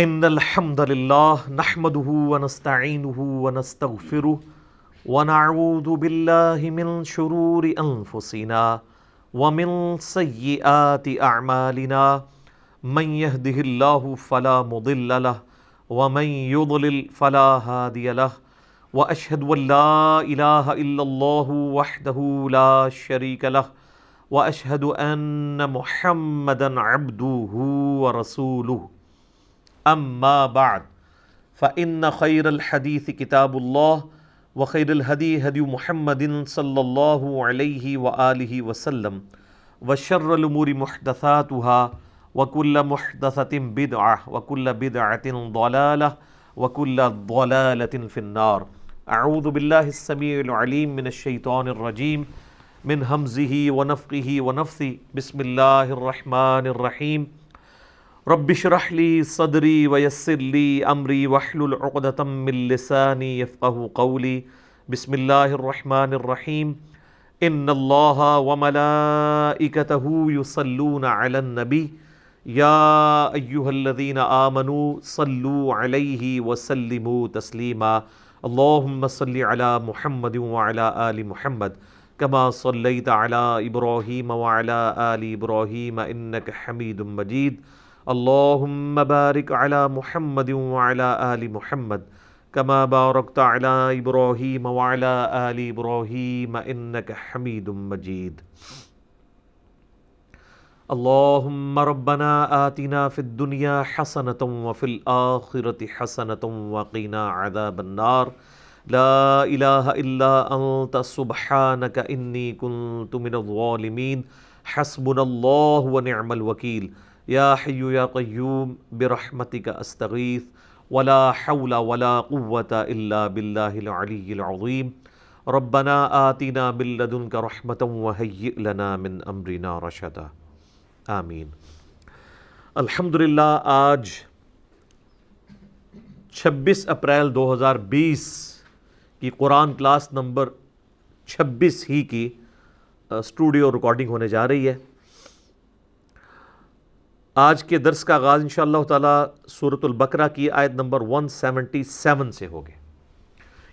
ان الحمد للہ نحمده ونستعینه ونستغفره ونعوذ باللہ من شرور انفسنا ومن سیئات اعمالنا من يهده الله فلا مضل له ومن يضلل فلا هادي له واشهد ان لا اله الا الله وحده لا شريك له واشهد ان محمدا عبده ورسوله اما بعد فان خیر الحدیث کتاب اللہ وخیر الہدی ہدی محمد صلی اللہ علیہ وآلہ وسلم وشر الامور محدثاتها وکل محدثۃ بدعہ وکل بدعۃ ضلالہ وکل ضلالۃ فی النار۔ اعوذ باللہ السمیع العلیم من الشیطان الرجیم من ہمزہ ونفخہ ونفثہ۔ بسم اللہ الرحمن الرحیم۔ رب اشرح لی صدری ویسر لی امری واحلل عقدۃ من لسانی یفقہوا قولی۔ بسم اللہ الرحمن الرحیم۔ ان اللہ وملائکتہ یصلون علی النبی یا ایہا الذین آمنوا صلوا علیہ وسلموا تسلیما۔ اللہم صل علی محمد وعلی آل محمد کما صلیت علی ابراہیم وعلی آل ابراہیم انک حمید مجید۔ اللہم بارک علی محمد وعلی آل محمد کما بارکت علی ابراہیم وعلی آل ابراہیم انک حمید مجید۔ اللہم ربنا آتنا فی الدنیا حسنۃ وفی الآخرۃ حسنۃ وقنا عذاب النار۔ لا الہ الا انت سبحانک انی کنت من الظالمین۔ حسبنا اللہ ونعم الوکیل۔ یا حی یا قیوم برحمتک استغیث ولا حول ولا قوة الا باللہ العلی العظیم۔ ربنا آتنا من لدنک رحمۃ وہیئ لنا من امرنا رشدا۔ آمین۔ الحمدللہ آج 26 اپریل 2020 کی قرآن کلاس نمبر 26 ہی کی اسٹوڈیو ریکارڈنگ ہونے جا رہی ہے۔ آج کے درس کا آغاز انشاءاللہ تعالی سورۃ البقرہ کی آیت نمبر 177 سے ہوگی۔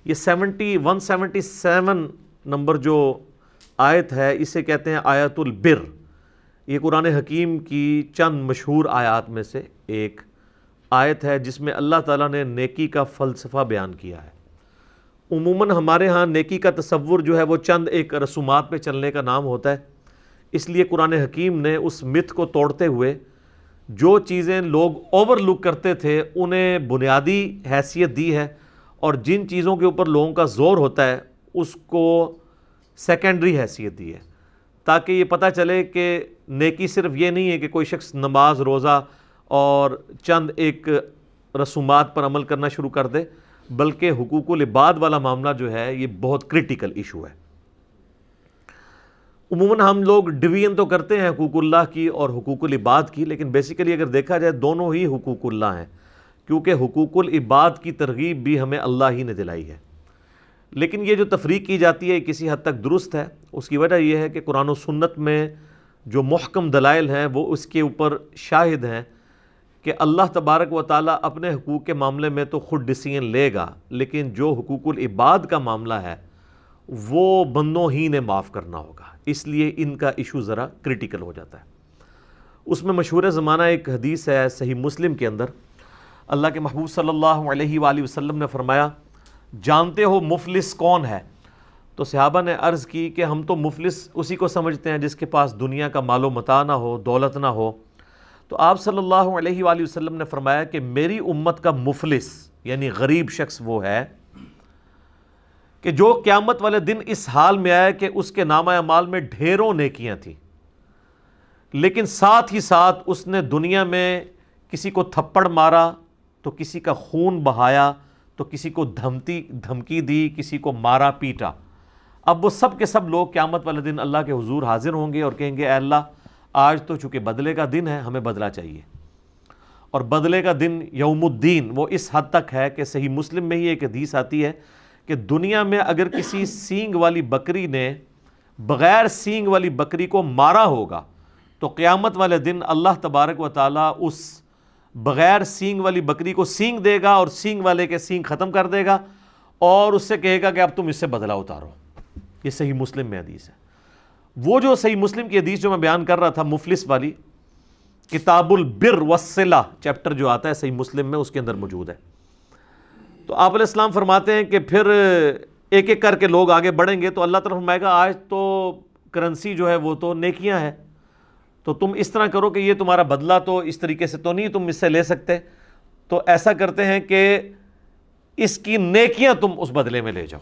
یہ 177 نمبر جو آیت ہے اسے کہتے ہیں آیت البر۔ یہ قرآن حکیم کی چند مشہور آیات میں سے ایک آیت ہے جس میں اللہ تعالیٰ نے نیکی کا فلسفہ بیان کیا ہے۔ عموماً ہمارے ہاں نیکی کا تصور جو ہے وہ چند ایک رسومات پہ چلنے کا نام ہوتا ہے، اس لیے قرآن حکیم نے اس مت کو توڑتے ہوئے جو چیزیں لوگ اوور لک کرتے تھے انہیں بنیادی حیثیت دی ہے، اور جن چیزوں کے اوپر لوگوں کا زور ہوتا ہے اس کو سیکنڈری حیثیت دی ہے، تاکہ یہ پتہ چلے کہ نیکی صرف یہ نہیں ہے کہ کوئی شخص نماز روزہ اور چند ایک رسومات پر عمل کرنا شروع کر دے، بلکہ حقوق العباد والا معاملہ جو ہے یہ بہت کریٹیکل ایشو ہے۔ عموماً ہم لوگ ڈویژن تو کرتے ہیں حقوق اللہ کی اور حقوق العباد کی، لیکن بیسیکلی اگر دیکھا جائے دونوں ہی حقوق اللہ ہیں، کیونکہ حقوق العباد کی ترغیب بھی ہمیں اللہ ہی نے دلائی ہے۔ لیکن یہ جو تفریق کی جاتی ہے کسی حد تک درست ہے۔ اس کی وجہ یہ ہے کہ قرآن و سنت میں جو محکم دلائل ہیں وہ اس کے اوپر شاہد ہیں کہ اللہ تبارک و تعالیٰ اپنے حقوق کے معاملے میں تو خود ڈیسیژن لے گا، لیکن جو حقوق العباد کا معاملہ ہے وہ بندوں ہی نے معاف کرنا ہوگا، اس لیے ان کا ایشو ذرا کریٹیکل ہو جاتا ہے۔ اس میں مشہور زمانہ ایک حدیث ہے صحیح مسلم کے اندر، اللہ کے محبوب صلی اللہ علیہ وآلہ وسلم نے فرمایا، جانتے ہو مفلس کون ہے؟ تو صحابہ نے عرض کی کہ ہم تو مفلس اسی کو سمجھتے ہیں جس کے پاس دنیا کا مال و متاع نہ ہو، دولت نہ ہو۔ تو آپ صلی اللہ علیہ وآلہ وسلم نے فرمایا کہ میری امت کا مفلس یعنی غریب شخص وہ ہے کہ جو قیامت والے دن اس حال میں آیا کہ اس کے نامہ اعمال میں ڈھیروں نیکیاں تھیں، لیکن ساتھ ہی ساتھ اس نے دنیا میں کسی کو تھپڑ مارا تو کسی کا خون بہایا تو کسی کو دھمکی دی، کسی کو مارا پیٹا۔ اب وہ سب کے سب لوگ قیامت والے دن اللہ کے حضور حاضر ہوں گے اور کہیں گے اے اللہ آج تو چونکہ بدلے کا دن ہے ہمیں بدلہ چاہیے، اور بدلے کا دن یوم الدین وہ اس حد تک ہے کہ صحیح مسلم میں ہی ایک حدیث آتی ہے کہ دنیا میں اگر کسی سینگ والی بکری نے بغیر سینگ والی بکری کو مارا ہوگا تو قیامت والے دن اللہ تبارک و تعالیٰ اس بغیر سینگ والی بکری کو سینگ دے گا اور سینگ والے کے سینگ ختم کر دے گا اور اس سے کہے گا کہ اب تم اس سے بدلہ اتارو. یہ صحیح مسلم میں حدیث ہے. وہ جو صحیح مسلم کی حدیث جو میں بیان کر رہا تھا مفلس والی، کتاب البر والصلہ چیپٹر جو آتا ہے صحیح مسلم میں، اس کے اندر موجود ہے. تو آپ علیہ السلام فرماتے ہیں کہ پھر ایک ایک کر کے لوگ آگے بڑھیں گے تو اللہ تعالیٰ فرمائے گا آج تو کرنسی جو ہے وہ تو نیکیاں ہیں، تو تم اس طرح کرو کہ یہ تمہارا بدلہ تو اس طریقے سے تو نہیں تم اس سے لے سکتے، تو ایسا کرتے ہیں کہ اس کی نیکیاں تم اس بدلے میں لے جاؤ.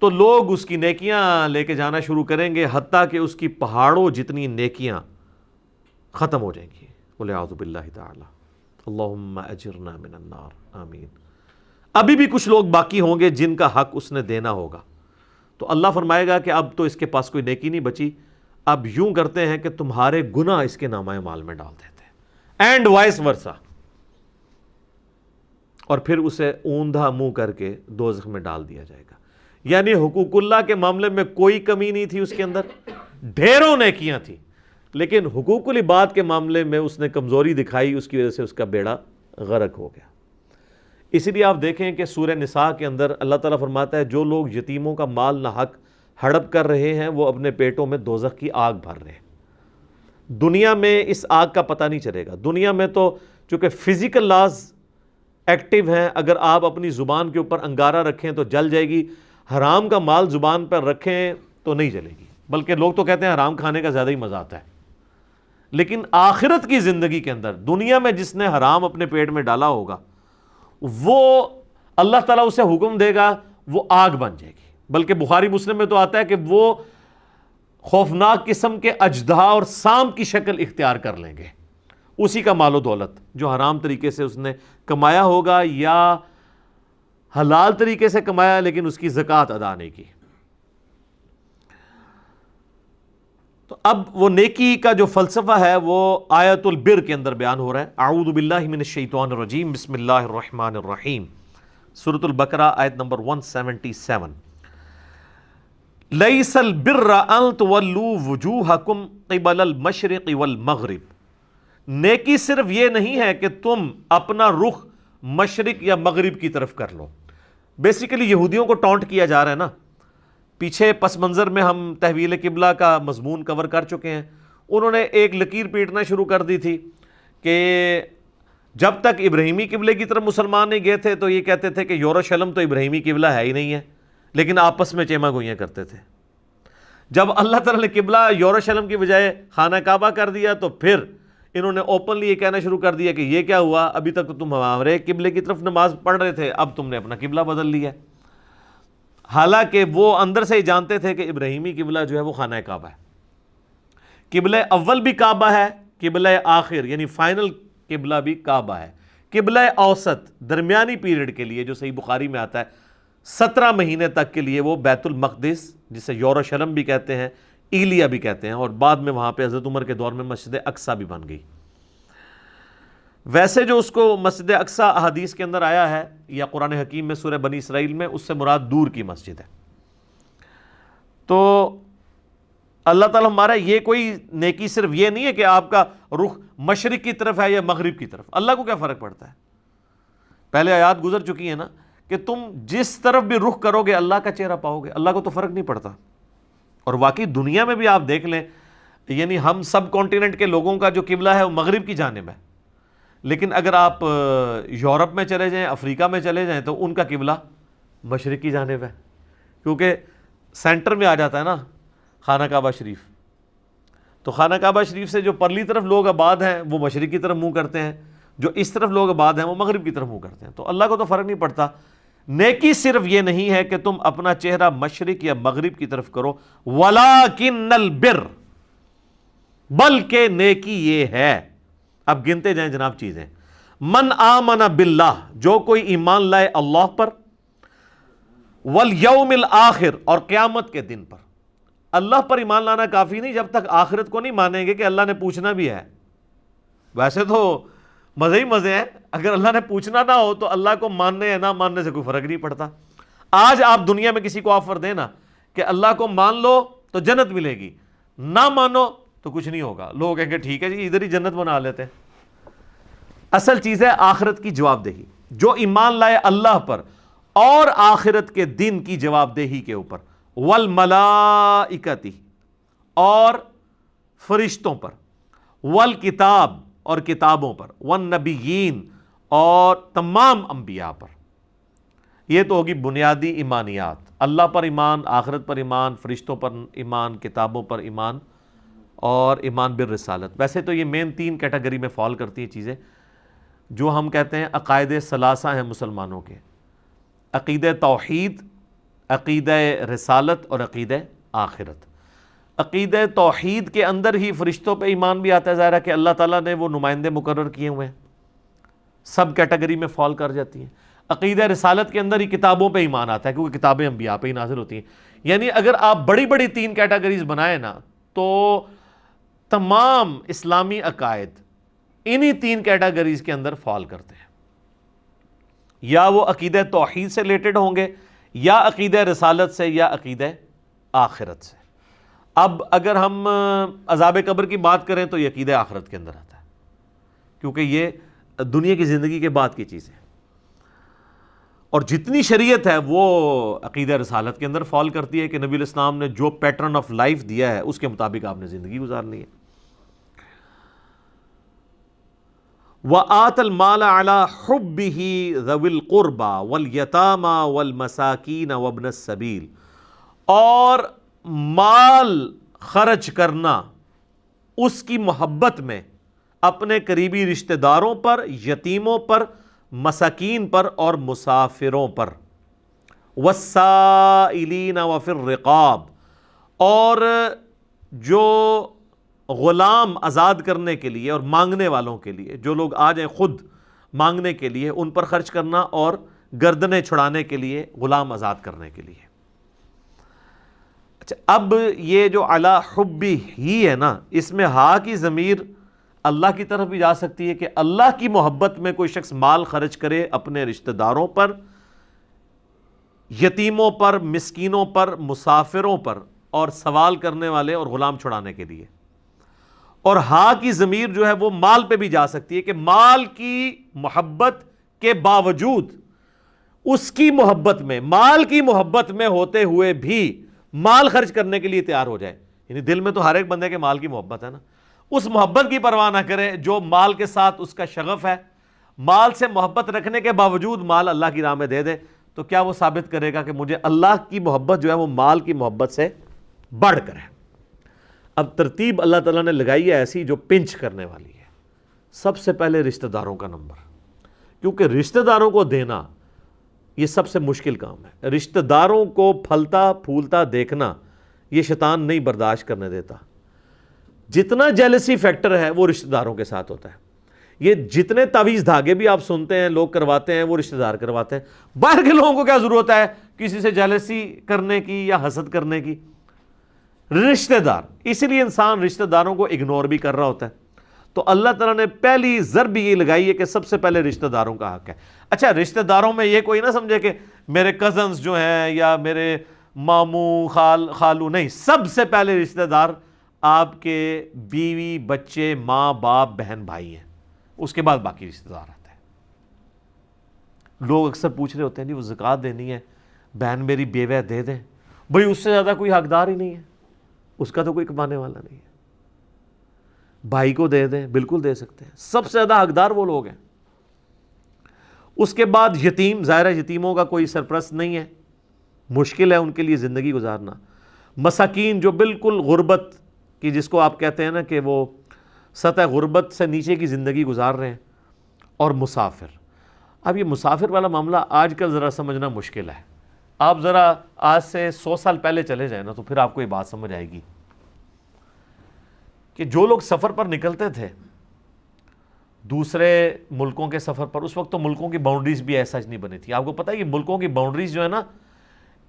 تو لوگ اس کی نیکیاں لے کے جانا شروع کریں گے حتیٰ کہ اس کی پہاڑوں جتنی نیکیاں ختم ہو جائیں گی. وَلِعَوْذُ بِاللَّهِ تَعَالَى اللہم اجرنا من النار آمین. ابھی بھی کچھ لوگ باقی ہوں گے جن کا حق اس نے دینا ہوگا. تو اللہ فرمائے گا کہ اب تو اس کے پاس کوئی نیکی نہیں بچی، اب یوں کرتے ہیں کہ تمہارے گناہ اس کے نامہ اعمال میں ڈال دیتے ہیں، اینڈ وائس ورسا، اور پھر اسے اوندھا منہ کر کے دوزخ میں ڈال دیا جائے گا. یعنی حقوق اللہ کے معاملے میں کوئی کمی نہیں تھی اس کے اندر، ڈھیروں نیکیاں تھیں، لیکن حقوق العباد کے معاملے میں اس نے کمزوری دکھائی، اس کی وجہ سے اس کا بیڑا غرق ہو گیا. اسی لیے آپ دیکھیں کہ سورہ نساء کے اندر اللہ تعالیٰ فرماتا ہے جو لوگ یتیموں کا مال ناحق ہڑپ کر رہے ہیں وہ اپنے پیٹوں میں دوزخ کی آگ بھر رہے ہیں. دنیا میں اس آگ کا پتہ نہیں چلے گا. دنیا میں تو چونکہ فزیکل لاز ایکٹیو ہیں، اگر آپ اپنی زبان کے اوپر انگارہ رکھیں تو جل جائے گی، حرام کا مال زبان پر رکھیں تو نہیں جلے گی. بلکہ لوگ تو کہتے ہیں حرام کھانے کا زیادہ ہی مزہ آتا ہے. لیکن آخرت کی زندگی کے اندر دنیا میں جس نے حرام اپنے پیٹ میں ڈالا ہوگا وہ اللہ تعالیٰ اسے حکم دے گا وہ آگ بن جائے گی. بلکہ بخاری مسلم میں تو آتا ہے کہ وہ خوفناک قسم کے اژدہا اور سانپ کی شکل اختیار کر لیں گے. اسی کا مال و دولت جو حرام طریقے سے اس نے کمایا ہوگا یا حلال طریقے سے کمایا لیکن اس کی زکوٰۃ ادا نہیں کی. تو اب وہ نیکی کا جو فلسفہ ہے وہ آیت البر کے اندر بیان ہو رہا ہے. اعوذ باللہ من الشیطان الرجیم، بسم اللہ الرحمن الرحیم. سورۃ البقرہ آیت نمبر 177. لیس البر ان تولوا وجوہکم قبل المشرق والمغرب. نیکی صرف یہ نہیں ہے کہ تم اپنا رخ مشرق یا مغرب کی طرف کر لو. بیسیکلی یہودیوں کو ٹونٹ کیا جا رہا ہے نا. پیچھے پس منظر میں ہم تحویل قبلہ کا مضمون کور کر چکے ہیں. انہوں نے ایک لکیر پیٹنا شروع کر دی تھی کہ جب تک ابراہیمی قبلے کی طرف مسلمان نہیں گئے تھے تو یہ کہتے تھے کہ یروشلم تو ابراہیمی قبلہ ہے ہی نہیں ہے، لیکن آپس میں چیما گوئیاں کرتے تھے. جب اللہ تعالیٰ نے قبلہ یروشلم کی بجائے خانہ کعبہ کر دیا تو پھر انہوں نے اوپنلی یہ کہنا شروع کر دیا کہ یہ کیا ہوا، ابھی تک تو تم ہمارے قبلے کی طرف نماز پڑھ رہے تھے، اب تم نے اپنا قبلہ بدل لیا. حالانکہ وہ اندر سے ہی جانتے تھے کہ ابراہیمی قبلہ جو ہے وہ خانہ کعبہ ہے. قبلہ اول بھی کعبہ ہے، قبلہ آخر یعنی فائنل قبلہ بھی کعبہ ہے. قبلہ اوسط درمیانی پیریڈ کے لیے جو صحیح بخاری میں آتا ہے 17 مہینے تک کے لیے وہ بیت المقدس جسے یروشلم بھی کہتے ہیں، ایلیا بھی کہتے ہیں، اور بعد میں وہاں پہ حضرت عمر کے دور میں مسجد اقصیٰ بھی بن گئی. ویسے جو اس کو مسجد اقصیٰ احادیث کے اندر آیا ہے یا قرآن حکیم میں سورہ بنی اسرائیل میں، اس سے مراد دور کی مسجد ہے. تو اللہ تعالیٰ ہمارا یہ کوئی نیکی صرف یہ نہیں ہے کہ آپ کا رخ مشرق کی طرف ہے یا مغرب کی طرف. اللہ کو کیا فرق پڑتا ہے؟ پہلے آیات گزر چکی ہیں نا کہ تم جس طرف بھی رخ کرو گے اللہ کا چہرہ پاؤ گے. اللہ کو تو فرق نہیں پڑتا. اور واقعی دنیا میں بھی آپ دیکھ لیں، یعنی ہم سب کانٹیننٹ کے لوگوں کا جو قبلہ ہے وہ مغرب کی جانب ہے، لیکن اگر آپ یورپ میں چلے جائیں، افریقہ میں چلے جائیں تو ان کا قبلہ مشرق کی جانب ہے، کیونکہ سینٹر میں آ جاتا ہے نا خانہ کعبہ شریف. تو خانہ کعبہ شریف سے جو پرلی طرف لوگ آباد ہیں وہ مشرق کی طرف منہ کرتے ہیں، جو اس طرف لوگ آباد ہیں وہ مغرب کی طرف منہ کرتے ہیں. تو اللہ کو تو فرق نہیں پڑتا. نیکی صرف یہ نہیں ہے کہ تم اپنا چہرہ مشرق یا مغرب کی طرف کرو، وَلَٰكِنَّ الْبِرَّ، بلکہ نیکی یہ ہے. اب گنتے جائیں جناب چیزیں. من آمن باللہ، جو کوئی ایمان لائے اللہ پر، والیوم الآخر، اور قیامت کے دن پر. اللہ پر ایمان لانا کافی نہیں جب تک آخرت کو نہیں مانیں گے کہ اللہ نے پوچھنا بھی ہے. ویسے تو مزے ہی مزے ہیں، اگر اللہ نے پوچھنا نہ ہو تو اللہ کو ماننے یا نہ ماننے سے کوئی فرق نہیں پڑتا. آج آپ دنیا میں کسی کو آفر دینا کہ اللہ کو مان لو تو جنت ملے گی، نہ مانو تو کچھ نہیں ہوگا. لوگ کہیں گے ٹھیک ہے جی ادھر ہی جنت بنا لیتے ہیں. اصل چیز ہے آخرت کی جواب دہی. جو ایمان لائے اللہ پر اور آخرت کے دن کی جواب دہی کے اوپر، والملائکتی اور فرشتوں پر، والکتاب اور کتابوں پر، والنبیین اور تمام انبیاء پر. یہ تو ہوگی بنیادی ایمانیات. اللہ پر ایمان، آخرت پر ایمان، فرشتوں پر ایمان، کتابوں پر ایمان اور ایمان بالرسالت. ویسے تو یہ مین 3 کیٹیگری میں فال کرتی ہیں چیزیں جو ہم کہتے ہیں عقائد ثلاثہ ہیں مسلمانوں کے: عقیدہ توحید، عقیدہ رسالت اور عقیدہ آخرت. عقیدہ توحید کے اندر ہی فرشتوں پہ ایمان بھی آتا ہے. ظاہر ہے کہ اللہ تعالیٰ نے وہ نمائندے مقرر کیے ہوئے ہیں، سب کیٹیگری میں فال کر جاتی ہیں. عقیدہ رسالت کے اندر ہی کتابوں پہ ایمان آتا ہے کیونکہ کتابیں انبیاء پہ ہی نازل ہوتی ہیں. یعنی اگر آپ بڑی بڑی 3 کیٹیگریز بنائیں نا تو تمام اسلامی عقائد انہی 3 کیٹیگریز کے اندر فال کرتے ہیں. یا وہ عقیدہ توحید سے ریلیٹڈ ہوں گے، یا عقیدہ رسالت سے، یا عقیدہ آخرت سے. اب اگر ہم عذاب قبر کی بات کریں تو یہ عقیدہ آخرت کے اندر آتا ہے کیونکہ یہ دنیا کی زندگی کے بعد کی چیز ہے. اور جتنی شریعت ہے وہ عقیدہ رسالت کے اندر فال کرتی ہے کہ نبی الاسلام نے جو پیٹرن آف لائف دیا ہے اس کے مطابق آپ نے زندگی گزارنی ہے. وَآتَ الْمَالَ عَلَى حُبِّهِ ذَوِي الْقُرْبَى وَالْيَتَامَى وَالْمَسَاكِينَ وَابْنَ السَّبِيلِ، اور مال خرچ کرنا اس کی محبت میں اپنے قریبی رشتہ داروں پر، یتیموں پر، مساکین پر اور مسافروں پر. والسائلین وفی الرقاب، اور جو غلام آزاد کرنے کے لیے اور مانگنے والوں کے لیے، جو لوگ آ جائیں خود مانگنے کے لیے ان پر خرچ کرنا، اور گردنیں چھڑانے کے لیے، غلام آزاد کرنے کے لیے. اچھا، اب یہ جو علی حبی ہی ہے نا، اس میں ہا کی ضمیر اللہ کی طرف بھی جا سکتی ہے کہ اللہ کی محبت میں کوئی شخص مال خرچ کرے اپنے رشتہ داروں پر، یتیموں پر، مسکینوں پر، مسافروں پر، اور سوال کرنے والے اور غلام چھڑانے کے لیے. اور ہا کی ضمیر جو ہے وہ مال پہ بھی جا سکتی ہے کہ مال کی محبت کے باوجود اس کی محبت میں، مال کی محبت میں ہوتے ہوئے بھی مال خرچ کرنے کے لیے تیار ہو جائے. یعنی دل میں تو ہر ایک بندے کے مال کی محبت ہے نا، اس محبت کی پرواہ نہ کرے جو مال کے ساتھ اس کا شغف ہے، مال سے محبت رکھنے کے باوجود مال اللہ کی راہ میں دے دے. تو کیا وہ ثابت کرے گا کہ مجھے اللہ کی محبت جو ہے وہ مال کی محبت سے بڑھ کر ہے؟ اب ترتیب اللہ تعالیٰ نے لگائی ہے ایسی جو پنچ کرنے والی ہے. سب سے پہلے رشتہ داروں کا نمبر، کیونکہ رشتہ داروں کو دینا یہ سب سے مشکل کام ہے. رشتہ داروں کو پھلتا پھولتا دیکھنا یہ شیطان نہیں برداشت کرنے دیتا. جتنا جیلسی فیکٹر ہے وہ رشتہ داروں کے ساتھ ہوتا ہے. یہ جتنے تعویذ دھاگے بھی آپ سنتے ہیں لوگ کرواتے ہیں وہ رشتہ دار کرواتے ہیں. باہر کے لوگوں کو کیا ضرورت ہے کسی سے جیلسی کرنے کی یا حسد کرنے کی؟ رشتہ دار. اسی لیے انسان رشتہ داروں کو اگنور بھی کر رہا ہوتا ہے. تو اللہ تعالیٰ نے پہلی ضرب یہ لگائی ہے کہ سب سے پہلے رشتہ داروں کا حق ہے. اچھا، رشتہ داروں میں یہ کوئی نہ سمجھے کہ میرے کزنز جو ہیں یا میرے ماموں خالو، نہیں. سب سے پہلے رشتہ دار آپ کے بیوی، بچے، ماں باپ، بہن بھائی ہیں. اس کے بعد باقی رشتہ دار آتے ہیں. لوگ اکثر پوچھ رہے ہوتے ہیں جی وہ زکوٰۃ دینی ہے، بہن میری بیوہ ہے، دے دیں. بھئی اس سے زیادہ کوئی حقدار ہی نہیں ہے، اس کا تو کوئی کمانے والا نہیں ہے. بھائی کو دے دیں، بالکل دے سکتے ہیں. سب سے زیادہ حقدار وہ لوگ ہیں. اس کے بعد یتیم. ظاہر ہے یتیموں کا کوئی سرپرست نہیں ہے، مشکل ہے ان کے لیے زندگی گزارنا. مساکین جو بالکل غربت کی، جس کو آپ کہتے ہیں نا کہ وہ سطح غربت سے نیچے کی زندگی گزار رہے ہیں. اور مسافر. اب یہ مسافر والا معاملہ آج کل ذرا سمجھنا مشکل ہے. آپ ذرا آج سے 100 سال پہلے چلے جائیں نا تو پھر آپ کو یہ بات سمجھ آئے گی کہ جو لوگ سفر پر نکلتے تھے دوسرے ملکوں کے سفر پر، اس وقت تو ملکوں کی باؤنڈریز بھی ایسا نہیں بنی تھی. آپ کو پتہ ہے یہ ملکوں کی باؤنڈریز جو ہے نا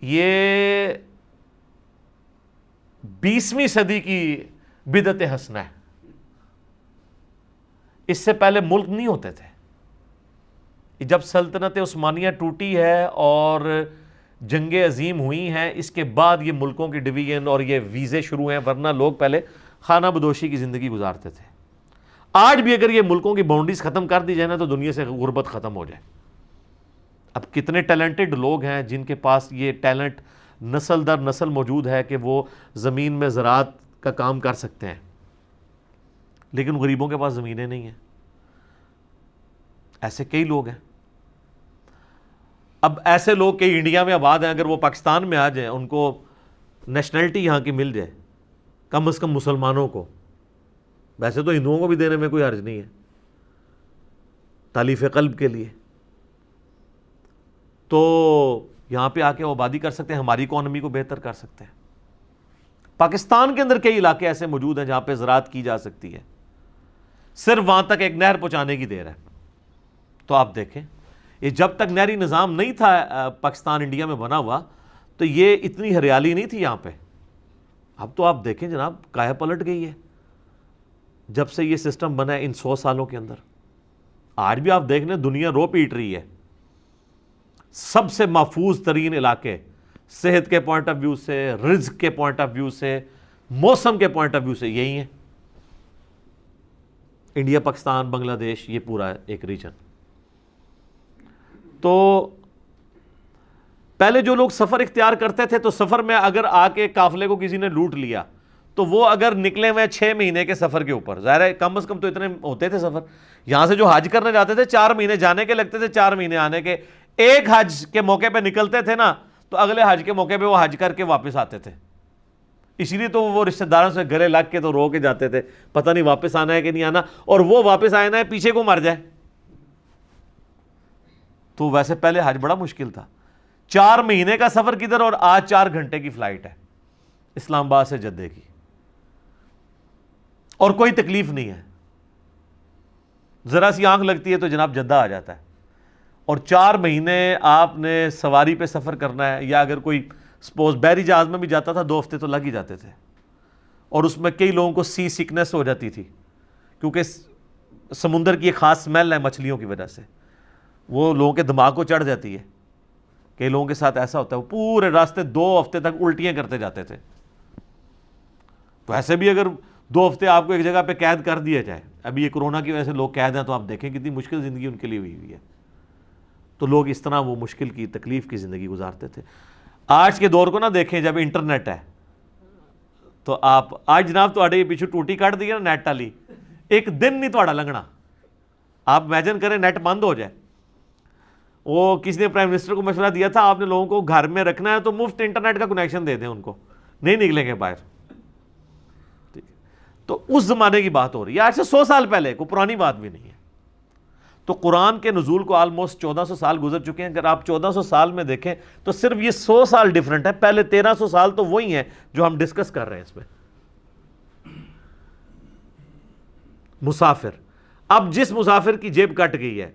یہ 20ویں صدی کی بدعت حسنہ ہے. اس سے پہلے ملک نہیں ہوتے تھے. جب سلطنت عثمانیہ ٹوٹی ہے اور جنگیں عظیم ہوئی ہیں، اس کے بعد یہ ملکوں کی ڈویژن اور یہ ویزے شروع ہیں، ورنہ لوگ پہلے خانہ بدوشی کی زندگی گزارتے تھے. آج بھی اگر یہ ملکوں کی باؤنڈریز ختم کر دی جائے نا تو دنیا سے غربت ختم ہو جائے. اب کتنے ٹیلنٹڈ لوگ ہیں جن کے پاس یہ ٹیلنٹ نسل در نسل موجود ہے کہ وہ زمین میں زراعت کا کام کر سکتے ہیں, لیکن غریبوں کے پاس زمینیں نہیں ہیں. ایسے کئی لوگ ہیں. اب ایسے لوگ کئی انڈیا میں آباد ہیں, اگر وہ پاکستان میں آ جائیں, ان کو نیشنلٹی یہاں کی مل جائے, کم از کم مسلمانوں کو, ویسے تو ہندوؤں کو بھی دینے میں کوئی حرج نہیں ہے تالیف قلب کے لیے, تو یہاں پہ آ کے وہ آبادی کر سکتے ہیں, ہماری اکانومی کو بہتر کر سکتے ہیں. پاکستان کے اندر کئی علاقے ایسے موجود ہیں جہاں پہ زراعت کی جا سکتی ہے, صرف وہاں تک ایک نہر پہنچانے کی دیر ہے. تو آپ دیکھیں, یہ جب تک نہری نظام نہیں تھا پاکستان انڈیا میں بنا ہوا تو یہ اتنی ہریالی نہیں تھی یہاں پہ. اب تو آپ دیکھیں جناب, کایا پلٹ گئی ہے جب سے یہ سسٹم بنا ہے ان 100 سالوں کے اندر. آج بھی آپ دیکھ لیں دنیا رو پیٹ رہی ہے. سب سے محفوظ ترین علاقے صحت کے پوائنٹ آف ویو سے, رزق کے پوائنٹ آف ویو سے, موسم کے پوائنٹ آف ویو سے یہی ہیں. انڈیا, پاکستان, بنگلہ دیش, یہ پورا ایک ریجن. تو پہلے جو لوگ سفر اختیار کرتے تھے تو سفر میں اگر آ کے قافلے کو کسی نے لوٹ لیا تو وہ اگر نکلے ہوئے 6 مہینے کے سفر کے اوپر, ظاہر ہے کم از کم تو اتنے ہوتے تھے سفر. یہاں سے جو حج کرنے جاتے تھے 4 مہینے جانے کے لگتے تھے, 4 مہینے آنے کے. ایک حج کے موقع پہ نکلتے تھے نا تو اگلے حج کے موقع پہ وہ حج کر کے واپس آتے تھے. اسی لیے تو وہ رشتہ داروں سے گلے لگ کے تو رو کے جاتے تھے, پتہ نہیں واپس آنا ہے کہ نہیں آنا, اور وہ واپس آنا ہے پیچھے کو مر جائے. تو ویسے پہلے حج بڑا مشکل تھا. 4 مہینے کا سفر کدھر, اور آج 4 گھنٹے کی فلائٹ ہے اسلام آباد سے جدے کی, اور کوئی تکلیف نہیں ہے. ذرا سی آنکھ لگتی ہے تو جناب جدہ آ جاتا ہے. اور 4 مہینے آپ نے سواری پہ سفر کرنا ہے, یا اگر کوئی سپوز بحری جہاز میں بھی جاتا تھا 2 ہفتے تو لگ ہی جاتے تھے. اور اس میں کئی لوگوں کو سی سکنس ہو جاتی تھی, کیونکہ سمندر کی ایک خاص سمیل ہے مچھلیوں کی وجہ سے, وہ لوگوں کے دماغ کو چڑھ جاتی ہے. کئی لوگوں کے ساتھ ایسا ہوتا ہے وہ پورے راستے 2 ہفتے تک الٹیاں کرتے جاتے تھے. تو ایسے بھی اگر 2 ہفتے آپ کو ایک جگہ پہ قید کر دیا جائے, ابھی یہ کورونا کی وجہ سے لوگ قید ہیں, تو آپ دیکھیں کتنی مشکل زندگی ان کے لیے ہوئی ہے. تو لوگ اس طرح وہ مشکل کی تکلیف کی زندگی گزارتے تھے. آج کے دور کو نہ دیکھیں, جب انٹرنیٹ ہے تو آپ آج جناب تو پیچھے ٹوٹی کاٹ دی نا نیٹ والی, ایک دن نہیں تو لنگنا. آپ امیجن کریں نیٹ بند ہو جائے. وہ کسی نے پرائم منسٹر کو مشورہ دیا تھا, آپ نے لوگوں کو گھر میں رکھنا ہے تو مفت انٹرنیٹ کا کنیکشن دے دیں ان کو, نہیں نکلیں گے باہر. ٹھیک ہے, تو اس زمانے کی بات ہو رہی ہے, آج سے 100 سال پہلے, کوئی پرانی بات بھی نہیں ہے. تو قرآن کے نزول کو آلموسٹ 1400 سال گزر چکے ہیں. اگر آپ 1400 سال میں دیکھیں تو صرف یہ 100 سال ڈیفرنٹ ہے. پہلے 1300 سال تو وہی ہیں جو ہم ڈسکس کر رہے ہیں اس میں. مسافر, اب جس مسافر کی جیب کٹ گئی ہے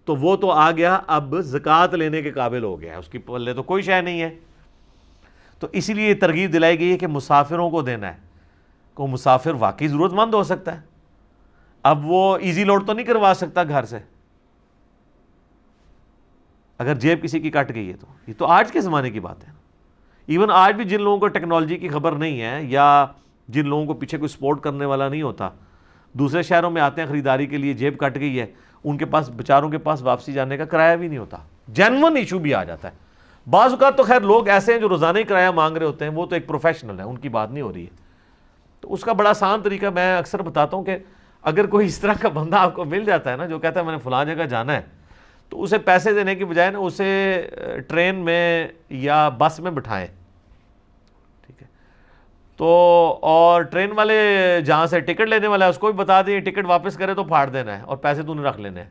تو وہ تو آ گیا, اب زکوٰۃ لینے کے قابل ہو گیا ہے, اس کی پلے تو کوئی شے نہیں ہے. تو اسی لیے یہ ترغیب دلائی گئی ہے کہ مسافروں کو دینا ہے. کو مسافر واقعی ضرورت مند ہو سکتا ہے, اب وہ ایزی لوڈ تو نہیں کروا سکتا گھر سے, اگر جیب کسی کی کٹ گئی ہے. تو یہ تو آج کے زمانے کی بات ہے. ایون آج بھی جن لوگوں کو ٹیکنالوجی کی خبر نہیں ہے, یا جن لوگوں کو پیچھے کوئی سپورٹ کرنے والا نہیں ہوتا, دوسرے شہروں میں آتے ہیں خریداری کے لیے, جیب کٹ گئی ہے, ان کے پاس بیچاروں کے پاس واپسی جانے کا کرایہ بھی نہیں ہوتا. جینون ایشو بھی آ جاتا ہے. بعض اوقات تو خیر لوگ ایسے ہیں جو روزانہ ہی کرایہ مانگ رہے ہوتے ہیں, وہ تو ایک پروفیشنل ہے, ان کی بات نہیں ہو رہی ہے. تو اس کا بڑا آسان طریقہ میں اکثر بتاتا ہوں کہ اگر کوئی اس طرح کا بندہ آپ کو مل جاتا ہے نا, جو کہتا ہے میں نے فلاں جگہ جانا ہے, تو اسے پیسے دینے کی بجائے نا اسے ٹرین میں یا بس میں بٹھائیں. ٹھیک ہے, تو اور ٹرین والے جہاں سے ٹکٹ لینے والا ہے اس کو بھی بتا دیں ٹکٹ واپس کرے تو پھاڑ دینا ہے اور پیسے تو نے رکھ لینے ہیں.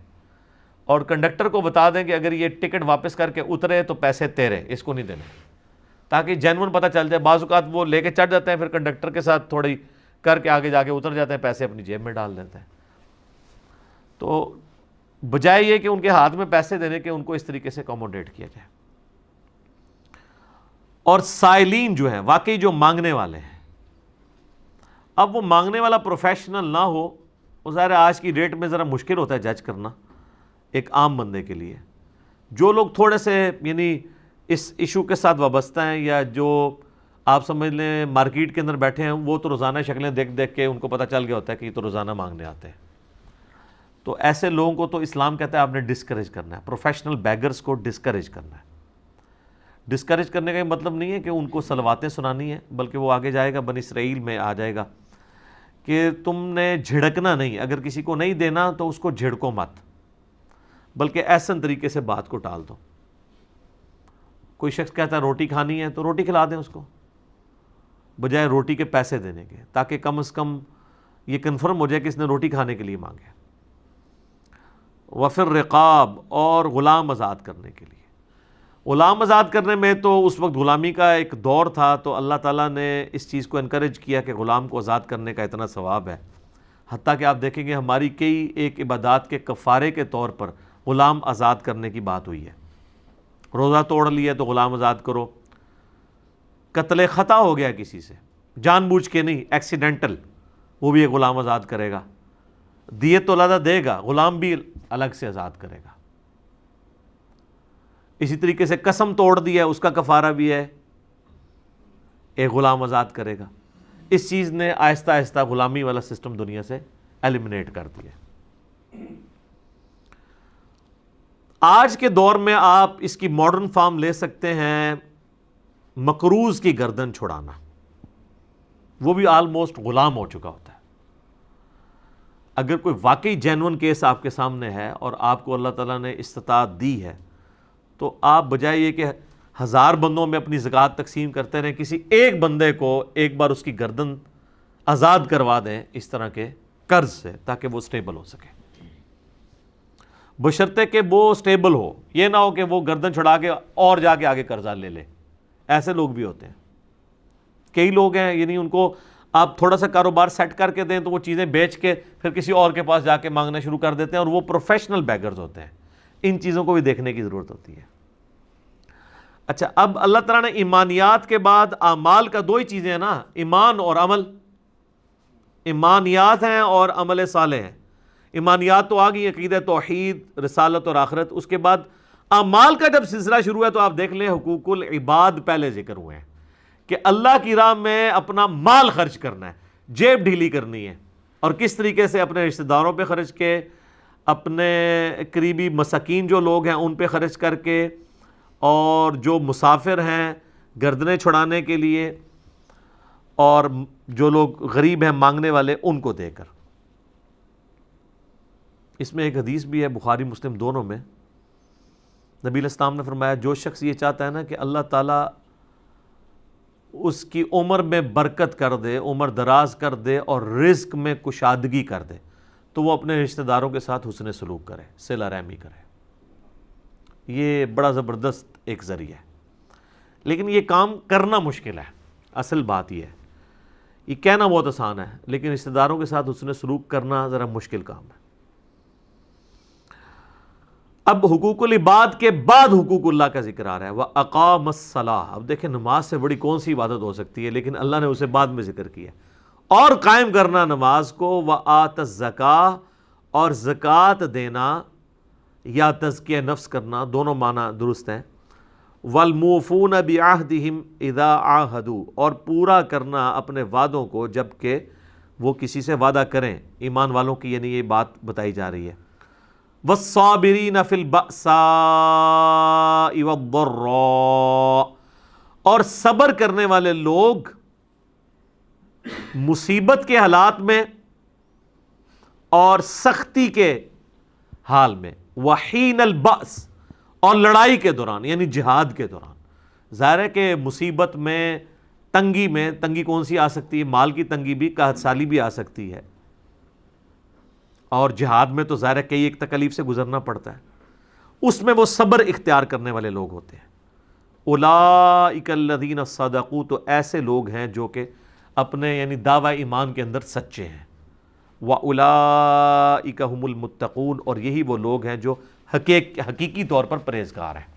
اور کنڈکٹر کو بتا دیں کہ اگر یہ ٹکٹ واپس کر کے اترے تو پیسے تیرے, اس کو نہیں دینے, تاکہ جینون پتہ چل جائے. بعض اوقات وہ لے کے چڑھ جاتے ہیں, پھر کنڈکٹر کے ساتھ تھوڑی کر کے آگے جا کے اتر جاتے ہیں, پیسے اپنی جیب میں ڈال دیتے ہیں. تو بجائے یہ کہ ان کے ہاتھ میں پیسے دینے کے, ان کو اس طریقے سے اکوموڈیٹ کیا جائے. اور سائلین جو ہیں, واقعی جو مانگنے والے ہیں, اب وہ مانگنے والا پروفیشنل نہ ہو, وہ ظاہر آج کی ڈیٹ میں ذرا مشکل ہوتا ہے جج کرنا ایک عام بندے کے لیے. جو لوگ تھوڑے سے یعنی اس ایشو کے ساتھ وابستہ ہیں, یا جو آپ سمجھ لیں مارکیٹ کے اندر بیٹھے ہیں, وہ تو روزانہ شکلیں دیکھ دیکھ کے ان کو پتہ چل گیا ہوتا ہے کہ یہ تو روزانہ مانگنے آتے ہیں. تو ایسے لوگوں کو تو اسلام کہتا ہے آپ نے ڈسکریج کرنا ہے، پروفیشنل بیگرز کو ڈسکریج کرنا ہے۔ ڈسکریج کرنے کا یہ مطلب نہیں ہے کہ ان کو صلواتیں سنانی ہیں، بلکہ وہ آگے جائے گا، بنی اسرائیل میں آ جائے گا کہ تم نے جھڑکنا نہیں، اگر کسی کو نہیں دینا تو اس کو جھڑکو مت، بلکہ احسن طریقے سے بات کو ٹال دو۔ کوئی شخص کہتا ہے روٹی کھانی ہے تو روٹی کھلا دیں اس کو، بجائے روٹی کے پیسے دینے کے، تاکہ کم از کم یہ کنفرم ہو جائے کہ اس نے روٹی کھانے کے لیے مانگے۔ وفر رقاب، اور غلام آزاد کرنے کے لیے۔ غلام آزاد کرنے میں تو اس وقت غلامی کا ایک دور تھا، تو اللہ تعالیٰ نے اس چیز کو انکریج کیا کہ غلام کو آزاد کرنے کا اتنا ثواب ہے، حتیٰ کہ آپ دیکھیں گے ہماری کئی ایک عبادات کے کفارے کے طور پر غلام آزاد کرنے کی بات ہوئی ہے۔ روزہ توڑ لیا تو غلام آزاد کرو، قتل خطا ہو گیا کسی سے، جان بوجھ کے نہیں، ایکسیڈنٹل، وہ بھی ایک غلام آزاد کرے گا، دیت تو علیحدہ دے گا، غلام بھی الگ سے آزاد کرے گا۔ اسی طریقے سے قسم توڑ دیا ہے، اس کا کفارہ بھی ہے، ایک غلام آزاد کرے گا۔ اس چیز نے آہستہ آہستہ غلامی والا سسٹم دنیا سے ایلیمنیٹ کر دیا۔ آج کے دور میں آپ اس کی ماڈرن فارم لے سکتے ہیں، مقروض کی گردن چھڑانا، وہ بھی آلموسٹ غلام ہو چکا ہوتا ہے۔ اگر کوئی واقعی جینون کیس آپ کے سامنے ہے اور آپ کو اللہ تعالیٰ نے استطاعت دی ہے، تو آپ بجائے یہ کہ 1000 بندوں میں اپنی زکوٰۃ تقسیم کرتے رہیں، کسی ایک بندے کو ایک بار اس کی گردن آزاد کروا دیں اس طرح کے قرض سے، تاکہ وہ سٹیبل ہو سکے، بشرطے کہ وہ سٹیبل ہو، یہ نہ ہو کہ وہ گردن چھڑا کے اور جا کے آگے قرضہ لے لے۔ ایسے لوگ بھی ہوتے ہیں، کئی لوگ ہیں، یعنی ان کو آپ تھوڑا سا کاروبار سیٹ کر کے دیں تو وہ چیزیں بیچ کے پھر کسی اور کے پاس جا کے مانگنا شروع کر دیتے ہیں، اور وہ پروفیشنل بیگرز ہوتے ہیں۔ ان چیزوں کو بھی دیکھنے کی ضرورت ہوتی ہے۔ اچھا، اب اللہ تعالیٰ نے ایمانیات کے بعد اعمال کا 2 ہی چیزیں ہیں نا، ایمان اور عمل۔ ایمانیات ہیں اور عمل صالح ہیں۔ ایمانیات تو آ گئی، عقیدہ توحید، رسالت اور آخرت۔ اس کے بعد اعمال کا جب سلسلہ شروع ہے تو آپ دیکھ لیں حقوق العباد پہلے ذکر ہوئے ہیں، کہ اللہ کی راہ میں اپنا مال خرچ کرنا ہے، جیب ڈھیلی کرنی ہے، اور کس طریقے سے اپنے رشتہ داروں پہ خرچ کے، اپنے قریبی مساکین جو لوگ ہیں ان پہ خرچ کر کے، اور جو مسافر ہیں گردنیں چھڑانے کے لیے، اور جو لوگ غریب ہیں مانگنے والے ان کو دے کر۔ اس میں ایک حدیث بھی ہے بخاری مسلم دونوں میں، نبی علیہ السلام نے فرمایا جو شخص یہ چاہتا ہے نا کہ اللہ تعالیٰ اس کی عمر میں برکت کر دے، عمر دراز کر دے اور رزق میں کشادگی کر دے، تو وہ اپنے رشتہ داروں کے ساتھ حسن سلوک کرے، صلہ رحمی کرے۔ یہ بڑا زبردست ایک ذریعہ ہے، لیکن یہ کام کرنا مشکل ہے۔ اصل بات یہ ہے، یہ کہنا بہت آسان ہے، لیکن رشتہ داروں کے ساتھ حسن سلوک کرنا ذرا مشکل کام ہے۔ اب حقوق العباد کے بعد حقوق اللہ کا ذکر آ رہا ہے، وَأَقَامَ الصَّلَاةَ۔ اب دیکھیں نماز سے بڑی کون سی عبادت ہو سکتی ہے، لیکن اللہ نے اسے بعد میں ذکر کیا، اور قائم کرنا نماز کو، وَآتَ الزَّكَاةَ، اور زکوٰۃ دینا یا تزکیہ نفس کرنا، دونوں معنی درست ہیں، وَالْمُوفُونَ بِعَهْدِهِمْ إِذَا عَاهَدُوا، اور پورا کرنا اپنے وعدوں کو جب کہ وہ کسی سے وعدہ کریں، ایمان والوں کی یعنی یہ بات بتائی جا رہی ہے۔ وَالصَّابِرِينَ فِي الْبَأْسَاءِ وَالضَّرَّاءِ، اور صبر کرنے والے لوگ مصیبت کے حالات میں اور سختی کے حال میں، وحین البأس، اور لڑائی کے دوران یعنی جہاد کے دوران۔ ظاہر ہے کہ مصیبت میں، تنگی میں، تنگی کون سی آ سکتی ہے، مال کی تنگی بھی، قحط سالی بھی آ سکتی ہے، اور جہاد میں تو ظاہر ہے کئی ایک تکلیف سے گزرنا پڑتا ہے، اس میں وہ صبر اختیار کرنے والے لوگ ہوتے ہیں۔ اولئک الذین صدقوا، تو ایسے لوگ ہیں جو کہ اپنے یعنی دعوی ایمان کے اندر سچے ہیں۔ وَأُولَئِكَ هُمُ الْمُتَّقُونَ، اور یہی وہ لوگ ہیں جو حقیقی طور پر پرہیزگار ہیں۔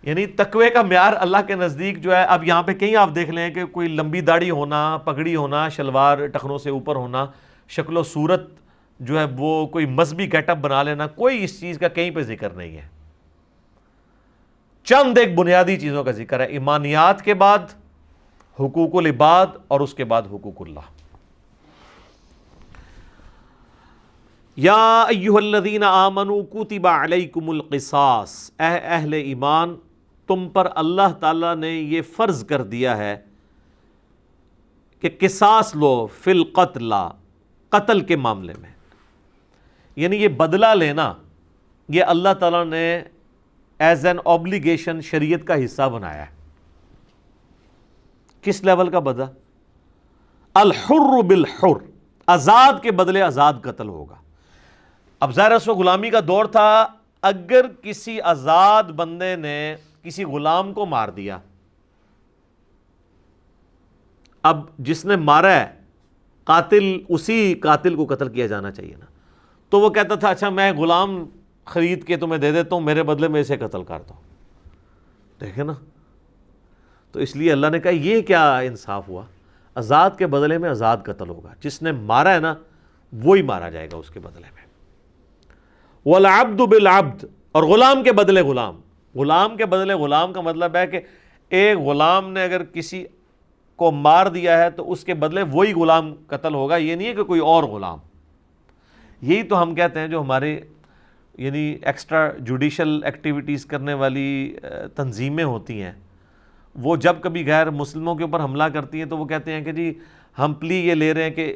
یعنی تقوی کا معیار اللہ کے نزدیک جو ہے، اب یہاں پہ کہیں آپ دیکھ لیں کہ کوئی لمبی داڑھی ہونا، پگڑی ہونا، شلوار ٹخنوں سے اوپر ہونا، شکل و صورت جو ہے وہ کوئی مذہبی گیٹ اپ بنا لینا، کوئی اس چیز کا کہیں پہ ذکر نہیں ہے۔ چند ایک بنیادی چیزوں کا ذکر ہے، ایمانیات کے بعد حقوق العباد، اور اس کے بعد حقوق اللہ۔ یا ایھا الذین آمنوا کتب علیکم القصاص، اے اہل ایمان تم پر اللہ تعالیٰ نے یہ فرض کر دیا ہے کہ قصاص لو فی القتل، قتل کے معاملے میں، یعنی یہ بدلہ لینا یہ اللہ تعالیٰ نے ایز این اوبلیگیشن شریعت کا حصہ بنایا ہے۔ کس لیول کا بدلہ؟ الحر بالحر، آزاد کے بدلے آزاد قتل ہوگا۔ اب ظاہر اس وقت غلامی کا دور تھا، اگر کسی آزاد بندے نے کسی غلام کو مار دیا، اب جس نے مارا ہے قاتل، اسی قاتل کو قتل کیا جانا چاہیے نا، تو وہ کہتا تھا اچھا میں غلام خرید کے تمہیں دے دیتا ہوں، میرے بدلے میں اسے قتل کر دو۔ دیکھیں نا، تو اس لیے اللہ نے کہا یہ کیا انصاف ہوا، آزاد کے بدلے میں آزاد قتل ہوگا، جس نے مارا ہے نا وہی مارا جائے گا اس کے بدلے میں۔ والعبد بالعبد، اور غلام کے بدلے غلام، غلام کے بدلے غلام کا مطلب ہے کہ ایک غلام نے اگر کسی کو مار دیا ہے تو اس کے بدلے وہی غلام قتل ہوگا، یہ نہیں ہے کہ کوئی اور غلام۔ یہی تو ہم کہتے ہیں جو ہمارے یعنی ایکسٹرا جوڈیشل ایکٹیویٹیز کرنے والی تنظیمیں ہوتی ہیں، وہ جب کبھی غیر مسلموں کے اوپر حملہ کرتی ہیں تو وہ کہتے ہیں کہ جی ہم پلی یہ لے رہے ہیں کہ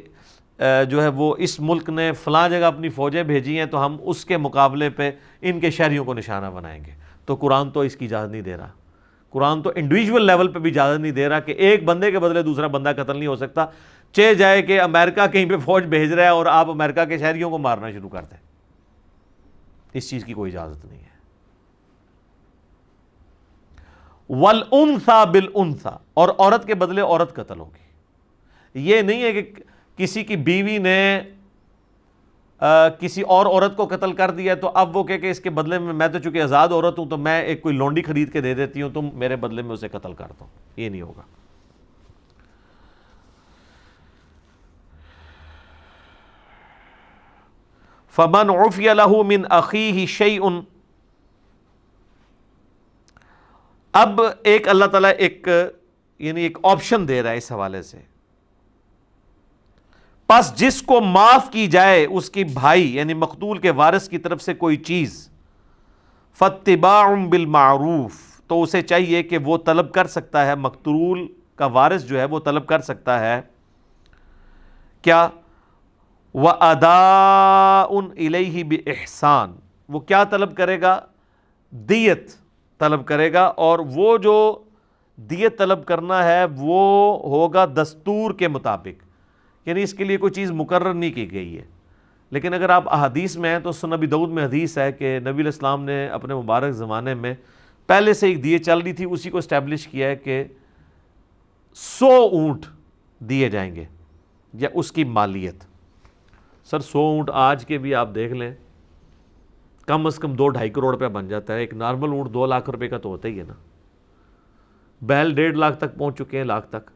جو ہے وہ اس ملک نے فلاں جگہ اپنی فوجیں بھیجی ہیں تو ہم اس کے مقابلے پہ ان کے شہریوں کو نشانہ بنائیں گے۔ تو قرآن تو اس کی اجازت نہیں دے رہا، قرآن تو انڈیویجول لیول پہ بھی اجازت نہیں دے رہا کہ ایک بندے کے بدلے دوسرا بندہ قتل نہیں ہو سکتا، چہ جائے کہ امریکہ کہیں پہ فوج بھیج رہا ہے اور آپ امریکہ کے شہریوں کو مارنا شروع کر دیں، اس چیز کی کوئی اجازت نہیں ہے۔ وَالْأُنْثَى بِالْأُنْثَى، اور عورت کے بدلے عورت قتل ہوگی۔ یہ نہیں ہے کہ کسی کی بیوی نے کسی اور عورت کو قتل کر دیا تو اب وہ کہ اس کے بدلے میں تو چونکہ آزاد عورت ہوں تو میں ایک کوئی لونڈی خرید کے دے دیتی ہوں، تم میرے بدلے میں اسے قتل کر دو، یہ نہیں ہوگا۔ فَمَنْ عُفِيَ لَهُ مِنْ أَخِيهِ شَيْءٌ، اب ایک اللہ تعالیٰ ایک آپشن دے رہا ہے اس حوالے سے، پس جس کو معاف کی جائے اس کی بھائی یعنی مقتول کے وارث کی طرف سے کوئی چیز، فَاتِّبَاعٌ بِالْمَعْرُوفِ، تو اسے چاہیے کہ وہ طلب کر سکتا ہے، مقتول کا وارث جو ہے وہ طلب کر سکتا ہے کیا؟ وَأَدَاءٌ إِلَيْهِ بِإِحْسَانٍ، وہ کیا طلب کرے گا؟ دیت طلب کرے گا، اور وہ جو دیت طلب کرنا ہے وہ ہوگا دستور کے مطابق، یعنی اس کے لیے کوئی چیز مقرر نہیں کی گئی ہے۔ لیکن اگر آپ احادیث میں ہیں تو سنن ابی داؤد میں حدیث ہے کہ نبی علیہ السلام نے اپنے مبارک زمانے میں پہلے سے ایک دیے چل رہی تھی، اسی کو اسٹیبلش کیا ہے کہ 100 اونٹ دیے جائیں گے یا اس کی مالیت۔ سر 100 اونٹ آج کے بھی آپ دیکھ لیں کم از کم 2-2.5 کروڑ روپے بن جاتا ہے، ایک نارمل اونٹ 2 لاکھ روپے کا تو ہوتا ہی ہے نا، بیل 1.5 لاکھ تک پہنچ چکے ہیں، لاکھ تک۔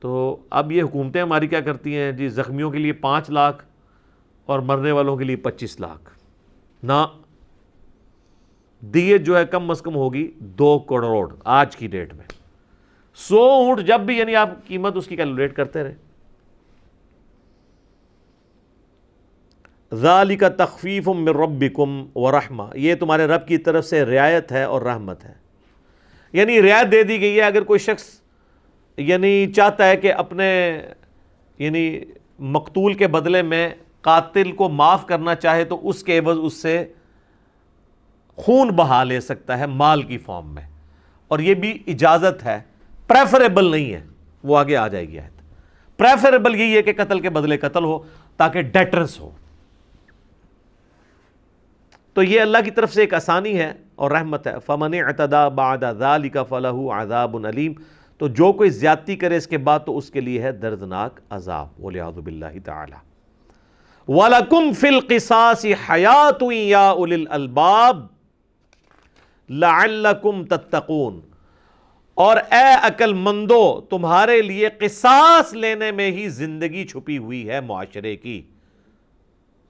تو اب یہ حکومتیں ہماری کیا کرتی ہیں جی، زخمیوں کے لیے 5 لاکھ اور مرنے والوں کے لیے 25 لاکھ، نہ دیت جو ہے کم از کم ہوگی 2 کروڑ آج کی ڈیٹ میں۔ 100 اونٹ جب بھی یعنی آپ قیمت اس کی کیلکولیٹ کرتے رہے۔ ذَلِكَ تَخْفِيفٌ مِّن رَبِّكُمْ وَرَحْمَةٌ، یہ تمہارے رب کی طرف سے رعایت ہے اور رحمت ہے، یعنی رعایت دے دی گئی ہے۔ اگر کوئی شخص یعنی چاہتا ہے کہ اپنے یعنی مقتول کے بدلے میں قاتل کو معاف کرنا چاہے تو اس کے عوض اس سے خون بہا لے سکتا ہے مال کی فارم میں، اور یہ بھی اجازت ہے، پریفریبل نہیں ہے، وہ آگے آ جائے گی آیت۔ پریفریبل یہی ہے کہ قتل کے بدلے قتل ہو تاکہ ڈیٹرنس ہو۔ تو یہ اللہ کی طرف سے ایک آسانی ہے اور رحمت ہے۔ فَمَنِ اعْتَدَىٰ بَعْدَ ذَلِكَ فَلَهُ عَذَابٌ أَلِيمٌ، تو جو کوئی زیادتی کرے اس کے بعد تو اس کے لیے ہے دردناک عذاب، وَلِعَوْذُ بِاللَّهِ تَعَالَى۔ وَلَكُمْ فِي الْقِصَاصِ حَيَاةٌ يَا أُولِي الْأَلْبَابِ لَعَلَّكُمْ تَتَّقُونَ، اور اے عقل مندو تمہارے لیے قصاص لینے میں ہی زندگی چھپی ہوئی ہے معاشرے کی،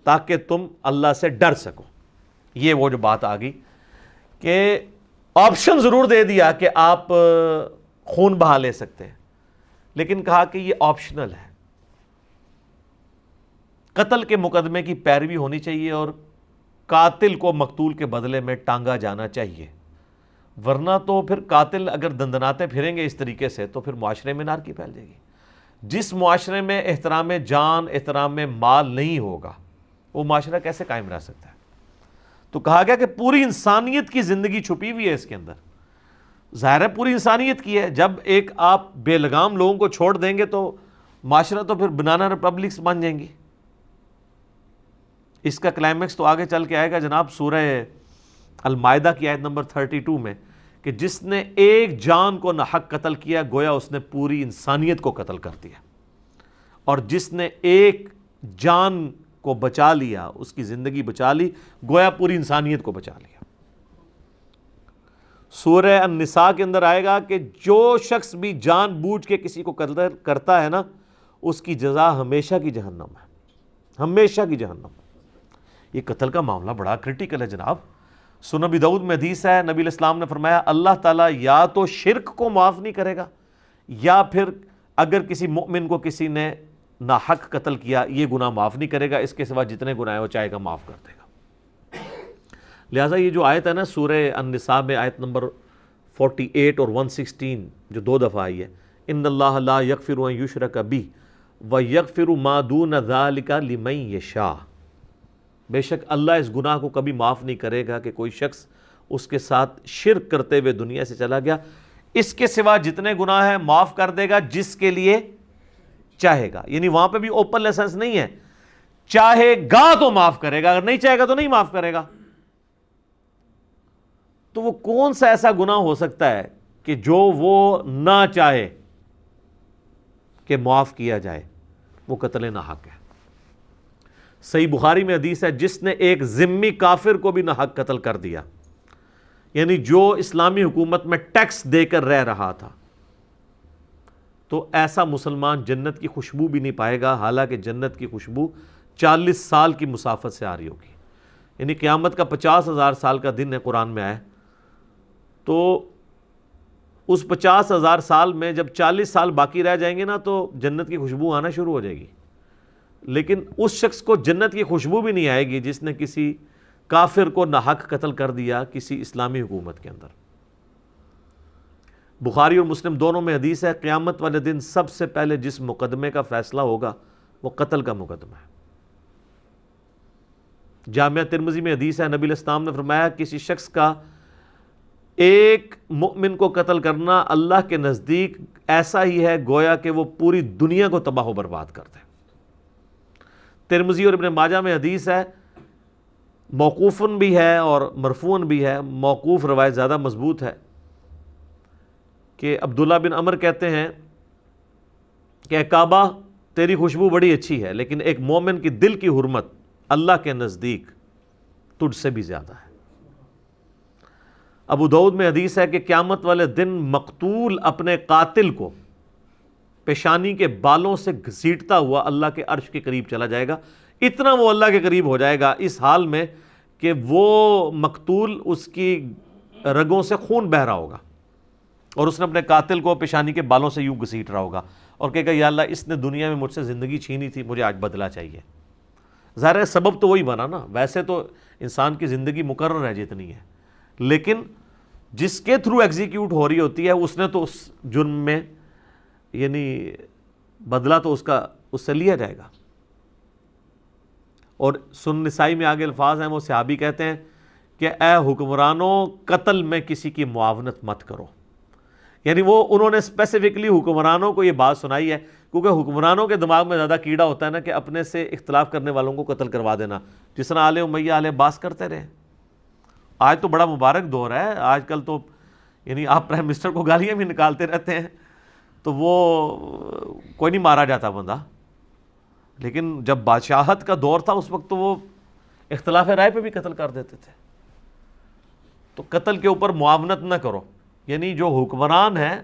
تاکہ تم اللہ سے ڈر سکو۔ یہ وہ جو بات آ گئی کہ آپشن ضرور دے دیا کہ آپ خون بہا لے سکتے ہیں، لیکن کہا کہ یہ آپشنل ہے، قتل کے مقدمے کی پیروی ہونی چاہیے اور قاتل کو مقتول کے بدلے میں ٹانگا جانا چاہیے، ورنہ تو پھر قاتل اگر دندناتے پھریں گے اس طریقے سے تو پھر معاشرے میں نار کی پھیل جائے گی۔ جس معاشرے میں احترام جان، احترام مال نہیں ہوگا، وہ معاشرہ کیسے قائم رہ سکتا ہے؟ تو کہا گیا کہ پوری انسانیت کی زندگی چھپی ہوئی ہے اس کے اندر، ظاہر ہے پوری انسانیت کی ہے۔ جب ایک آپ بے لگام لوگوں کو چھوڑ دیں گے تو معاشرہ تو پھر بنانا ریپبلکس بن جائیں گی۔ اس کا کلائمیکس تو آگے چل کے آئے گا جناب سورہ المائدہ کی آیت نمبر 32 میں، کہ جس نے ایک جان کو ناحق قتل کیا گویا اس نے پوری انسانیت کو قتل کر دیا، اور جس نے ایک جان کو بچا لیا، اس کی زندگی بچا لی، گویا پوری انسانیت کو بچا لیا۔ سورہ النساء کے اندر آئے گا کہ جو شخص بھی جان بوجھ کے کسی کو قتل کرتا ہے نا، اس کی جزا ہمیشہ کی جہنم ہے، ہمیشہ کی جہنم۔ یہ قتل کا معاملہ بڑا کرٹیکل ہے جناب۔ سنن ابی داؤد میں حدیث ہے، نبی علیہ السلام نے فرمایا اللہ تعالیٰ یا تو شرک کو معاف نہیں کرے گا، یا پھر اگر کسی مؤمن کو کسی نے ناحق قتل کیا یہ گناہ معاف نہیں کرے گا، اس کے سوا جتنے گناہ وہ چاہے گا معاف کر دے گا۔ لہٰذا یہ جو آیت ہے نا سورہ النساء میں آیت نمبر 48 اور 116 جو 2 دفعہ آئی ہے، ان اللہ لا یغفر ان یشرک بہ ویغفر ما دون ذلک لمن یشاء، بے شک اللہ اس گناہ کو کبھی معاف نہیں کرے گا کہ کوئی شخص اس کے ساتھ شرک کرتے ہوئے دنیا سے چلا گیا، اس کے سوا جتنے گناہ ہیں معاف کر دے گا جس کے لیے چاہے گا۔ یعنی وہاں پہ بھی اوپن لائسنس نہیں ہے، چاہے گا تو معاف کرے گا، اگر نہیں چاہے گا تو نہیں معاف کرے گا۔ تو وہ کون سا ایسا گناہ ہو سکتا ہے کہ جو وہ نہ چاہے کہ معاف کیا جائے؟ وہ قتل ناحق ہے۔ صحیح بخاری میں حدیث ہے، جس نے ایک ذمی کافر کو بھی ناحق قتل کر دیا، یعنی جو اسلامی حکومت میں ٹیکس دے کر رہ رہا تھا، تو ایسا مسلمان جنت کی خوشبو بھی نہیں پائے گا، حالانکہ جنت کی خوشبو 40 سال کی مسافت سے آ رہی ہوگی۔ یعنی قیامت کا 50,000 سال کا دن ہے قرآن میں آیا، تو اس 50,000 سال میں جب 40 سال باقی رہ جائیں گے نا تو جنت کی خوشبو آنا شروع ہو جائے گی، لیکن اس شخص کو جنت کی خوشبو بھی نہیں آئے گی جس نے کسی کافر کو ناحق قتل کر دیا کسی اسلامی حکومت کے اندر۔ بخاری اور مسلم دونوں میں حدیث ہے، قیامت والے دن سب سے پہلے جس مقدمے کا فیصلہ ہوگا وہ قتل کا مقدمہ ہے۔ جامعہ ترمذی میں حدیث ہے، نبی علیہ السلام نے فرمایا کسی شخص کا ایک مؤمن کو قتل کرنا اللہ کے نزدیک ایسا ہی ہے گویا کہ وہ پوری دنیا کو تباہ و برباد کر دے۔ ترمذی اور ابن ماجہ میں حدیث ہے، موقوفن بھی ہے اور مرفوعن بھی ہے، موقوف روایت زیادہ مضبوط ہے، کہ عبداللہ بن عمر کہتے ہیں کہ اے کعبہ تیری خوشبو بڑی اچھی ہے، لیکن ایک مومن کی دل کی حرمت اللہ کے نزدیک تجھ سے بھی زیادہ ہے۔ ابو داؤد میں حدیث ہے کہ قیامت والے دن مقتول اپنے قاتل کو پیشانی کے بالوں سے گھسیٹتا ہوا اللہ کے عرش کے قریب چلا جائے گا، اتنا وہ اللہ کے قریب ہو جائے گا اس حال میں کہ وہ مقتول اس کی رگوں سے خون بہہ رہا ہوگا، اور اس نے اپنے قاتل کو پیشانی کے بالوں سے یوں گھسیٹ رہا ہوگا اور کہے گا یا اللہ اس نے دنیا میں مجھ سے زندگی چھینی تھی، مجھے آج بدلہ چاہیے۔ ظاہر ہے سبب تو وہی بنا نا، ویسے تو انسان کی زندگی مقرر ہے جتنی ہے، لیکن جس کے تھرو ایگزیکیوٹ ہو رہی ہوتی ہے اس نے تو اس جرم میں یعنی بدلہ تو اس سے لیا جائے گا۔ اور سنن نسائی میں آگے الفاظ ہیں، وہ صحابی کہتے ہیں کہ اے حکمرانوں قتل میں کسی کی معاونت مت کرو، یعنی وہ انہوں نے اسپیسیفکلی حکمرانوں کو یہ بات سنائی ہے کیونکہ حکمرانوں کے دماغ میں زیادہ کیڑا ہوتا ہے نا کہ اپنے سے اختلاف کرنے والوں کو قتل کروا دینا، جس طرح آل امیہ آل عباس کرتے رہے۔ آج تو بڑا مبارک دور ہے، آج کل تو یعنی آپ پرائم منسٹر کو گالیاں بھی نکالتے رہتے ہیں تو وہ کوئی نہیں مارا جاتا بندہ، لیکن جب بادشاہت کا دور تھا اس وقت تو وہ اختلاف رائے پہ بھی قتل کر دیتے تھے۔ تو قتل کے اوپر معاونت نہ کرو، یعنی جو حکمران ہیں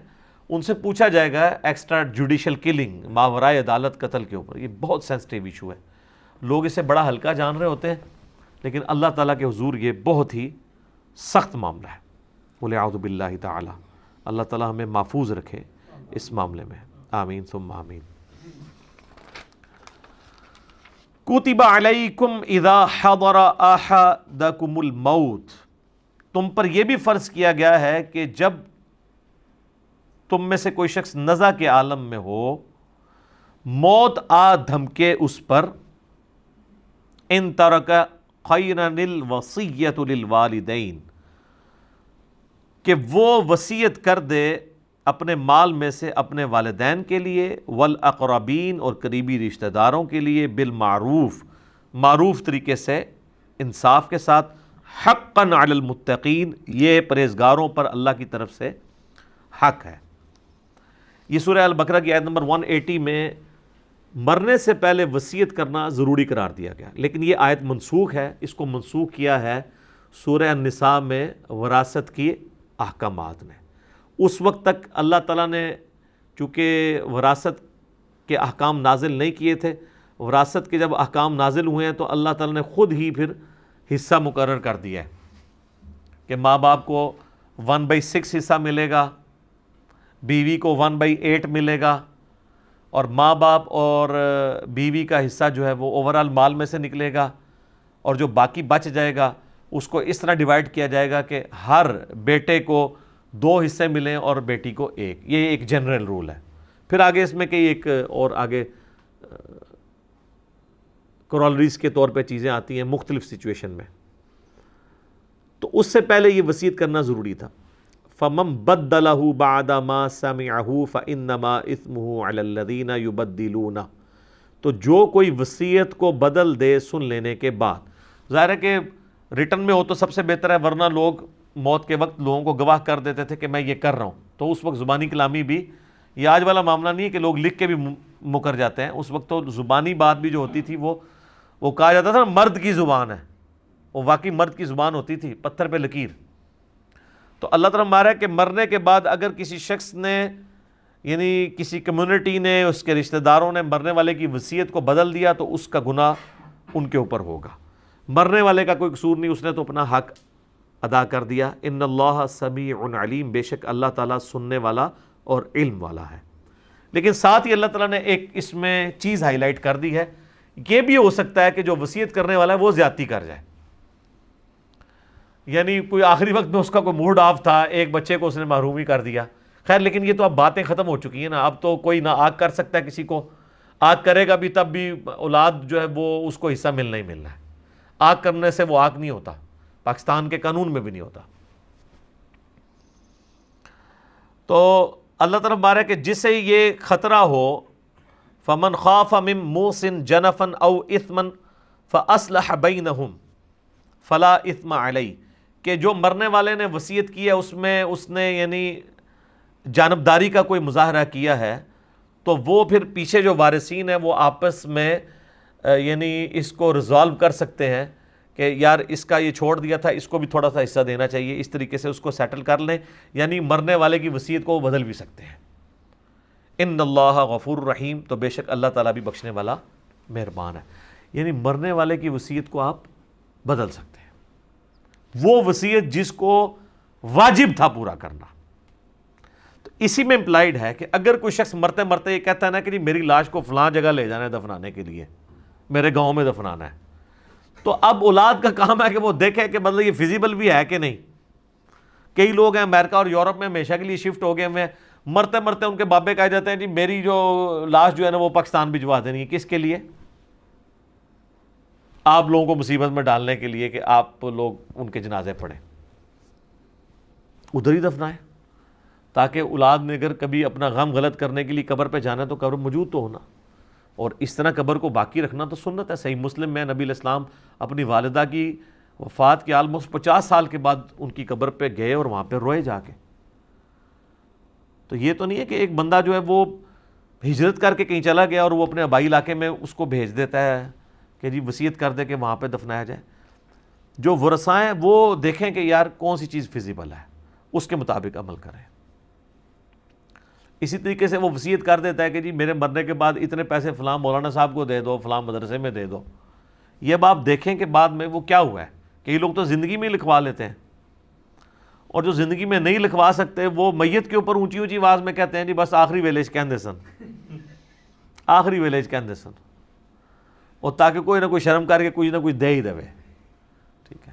ان سے پوچھا جائے گا ایکسٹرا جوڈیشل کلنگ، ماورائے عدالت قتل کے اوپر، یہ بہت سینسٹیو ایشو ہے، لوگ اسے بڑا ہلکا جان رہے ہوتے ہیں، لیکن اللہ تعالیٰ کے حضور یہ بہت ہی سخت معاملہ ہے۔ قل اعوذ باللہ تعالی، اللہ تعالیٰ ہمیں محفوظ رکھے اس معاملے میں، آمین ثم آمین۔ کتب علیکم اذا حضر احدکم الموت، تم پر یہ بھی فرض کیا گیا ہے کہ جب تم میں سے کوئی شخص نزع کے عالم میں ہو، موت آ دھمکے اس پر، ان ترک خیرا الوصیۃ للوالدین، کہ وہ وصیت کر دے اپنے مال میں سے اپنے والدین کے لیے، والاقربین اور قریبی رشتہ داروں کے لیے، بالمعروف معروف طریقے سے، انصاف کے ساتھ، حقا علی المتقین، یہ پرہیزگاروں پر اللہ کی طرف سے حق ہے۔ یہ سورہ البقرہ کی آیت نمبر 180 میں مرنے سے پہلے وصیت کرنا ضروری قرار دیا گیا، لیکن یہ آیت منسوخ ہے۔ اس کو منسوخ کیا ہے سورہ النساء میں وراثت کی احکامات نے۔ اس وقت تک اللہ تعالیٰ نے چونکہ وراثت کے احکام نازل نہیں کیے تھے، وراثت کے جب احکام نازل ہوئے ہیں تو اللہ تعالیٰ نے خود ہی پھر حصہ مقرر کر دیا ہے کہ ماں باپ کو 1/6 حصہ ملے گا، بیوی کو 1/8 ملے گا، اور ماں باپ اور بیوی کا حصہ جو ہے وہ اوورال مال میں سے نکلے گا، اور جو باقی بچ جائے گا اس کو اس طرح ڈیوائیڈ کیا جائے گا کہ ہر بیٹے کو 2 حصے ملیں اور بیٹی کو 1۔ یہ ایک جنرل رول ہے۔ پھر آگے اس میں کئی ایک اور آگے کرولریز کے طور پہ چیزیں آتی ہیں مختلف سچویشن میں۔ تو اس سے پہلے یہ وصیت کرنا ضروری تھا۔ فَمَن بَدَّلَهُ بَعْدَ مَا سَمِعَهُ فَإِنَّمَا إِثْمُهُ عَلَى الَّذِينَ يُبَدِّلُونَ، تو جو کوئی وصیت کو بدل دے سن لینے کے بعد، ظاہر ہے کہ ریٹن میں ہو تو سب سے بہتر ہے، ورنہ لوگ موت کے وقت لوگوں کو گواہ کر دیتے تھے کہ میں یہ کر رہا ہوں، تو اس وقت زبانی کلامی بھی، یہ آج والا معاملہ نہیں ہے کہ لوگ لکھ کے بھی مکر جاتے ہیں، اس وقت تو زبانی بات بھی جو ہوتی تھی وہ کہا جاتا تھا مرد کی زبان ہے، وہ واقعی مرد کی زبان ہوتی تھی، پتھر پہ لکیر۔ تو اللہ تعالیٰ مارا ہے کہ مرنے کے بعد اگر کسی شخص نے، یعنی کسی کمیونٹی نے، اس کے رشتہ داروں نے مرنے والے کی وصیت کو بدل دیا تو اس کا گناہ ان کے اوپر ہوگا۔ مرنے والے کا کوئی قصور نہیں، اس نے تو اپنا حق ادا کر دیا۔ ان اللہ سمیع علیم، بے شک اللہ تعالیٰ سننے والا اور علم والا ہے۔ لیکن ساتھ ہی اللہ تعالیٰ نے ایک اس میں چیز ہائی لائٹ کر دی ہے، یہ بھی ہو سکتا ہے کہ جو وصیت کرنے والا ہے وہ زیادتی کر جائے، یعنی کوئی آخری وقت میں اس کا کوئی موڈ آف تھا، ایک بچے کو اس نے محروم ہی کر دیا۔ خیر لیکن یہ تو اب باتیں ختم ہو چکی ہیں نا، اب تو کوئی نہ آگ کر سکتا ہے کسی کو، آگ کرے گا بھی تب بھی اولاد جو ہے وہ اس کو حصہ ملنا ہی ملنا ہے، آگ کرنے سے وہ آگ نہیں ہوتا، پاکستان کے قانون میں بھی نہیں ہوتا۔ تو اللہ تعالیٰ بارے کہ جسے یہ خطرہ ہو، فمن خاف من موص جنفا او اثما فاصلح بینہم فلا اثم علیہ، کہ جو مرنے والے نے وصیت کی ہے اس میں اس نے یعنی جانبداری کا کوئی مظاہرہ کیا ہے، تو وہ پھر پیچھے جو وارثین ہیں وہ آپس میں یعنی اس کو ریزالو کر سکتے ہیں کہ یار اس کا یہ چھوڑ دیا تھا، اس کو بھی تھوڑا سا حصہ دینا چاہیے، اس طریقے سے اس کو سیٹل کر لیں، یعنی مرنے والے کی وصیت کو وہ بدل بھی سکتے ہیں۔ ان اللہ غفور رحیم، تو بے شک اللہ تعالیٰ بھی بخشنے والا مہربان ہے، یعنی مرنے والے کی وصیت کو آپ بدل سکتے ہیں، وہ وصیت جس کو واجب تھا پورا کرنا۔ تو اسی میں امپلائیڈ ہے کہ اگر کوئی شخص مرتے مرتے یہ کہتا ہے نا کہ میری لاش کو فلاں جگہ لے جانا ہے دفنانے کے لیے، میرے گاؤں میں دفنانا ہے، تو اب اولاد کا کام ہے کہ وہ دیکھے کہ مطلب یہ فیزیبل بھی ہے کہ نہیں۔ کئی لوگ ہیں امریکہ اور یورپ میں ہمیشہ کے لیے شفٹ ہو گئے ہوئے ہیں، مرتے مرتے ان کے بابے کہہ جاتے ہیں جی میری جو لاش جو ہے نا وہ پاکستان بھجوا دینی ہے، کس کے لیے؟ آپ لوگوں کو مصیبت میں ڈالنے کے لیے کہ آپ لوگ ان کے جنازے پڑھیں، ادھر ہی دفنائیں، تاکہ اولاد نے اگر کبھی اپنا غم غلط کرنے کے لیے قبر پہ جانا ہے تو قبر موجود تو ہونا، اور اس طرح قبر کو باقی رکھنا تو سنت ہے۔ صحیح مسلم میں نبی علیہ السلام اپنی والدہ کی وفات کے آلموسٹ 50 سال کے بعد ان کی قبر پہ گئے اور وہاں پہ روئے جا کے۔ تو یہ تو نہیں ہے کہ ایک بندہ جو ہے وہ ہجرت کر کے کہیں چلا گیا اور وہ اپنے آبائی علاقے میں اس کو بھیج دیتا ہے کہ جی وصیت کر دے کہ وہاں پہ دفنایا جائے۔ جو ورثاء ہیں وہ دیکھیں کہ یار کون سی چیز فیزیبل ہے، اس کے مطابق عمل کریں۔ اسی طریقے سے وہ وصیت کر دیتا ہے کہ جی میرے مرنے کے بعد اتنے پیسے فلاں مولانا صاحب کو دے دو، فلاں مدرسے میں دے دو۔ یہ اب آپ دیکھیں کہ بعد میں وہ کیا ہوا ہے، کئی لوگ تو زندگی میں لکھوا لیتے ہیں، اور جو زندگی میں نہیں لکھوا سکتے وہ میت کے اوپر اونچی اونچی آواز میں کہتے ہیں جی بس آخری ویلیج کہندے سن، آخری ویلیج کہندے سن۔ اور تاکہ کوئی نہ کوئی شرم کر کے کچھ نہ کچھ دے ہی دے. ٹھیک ہے,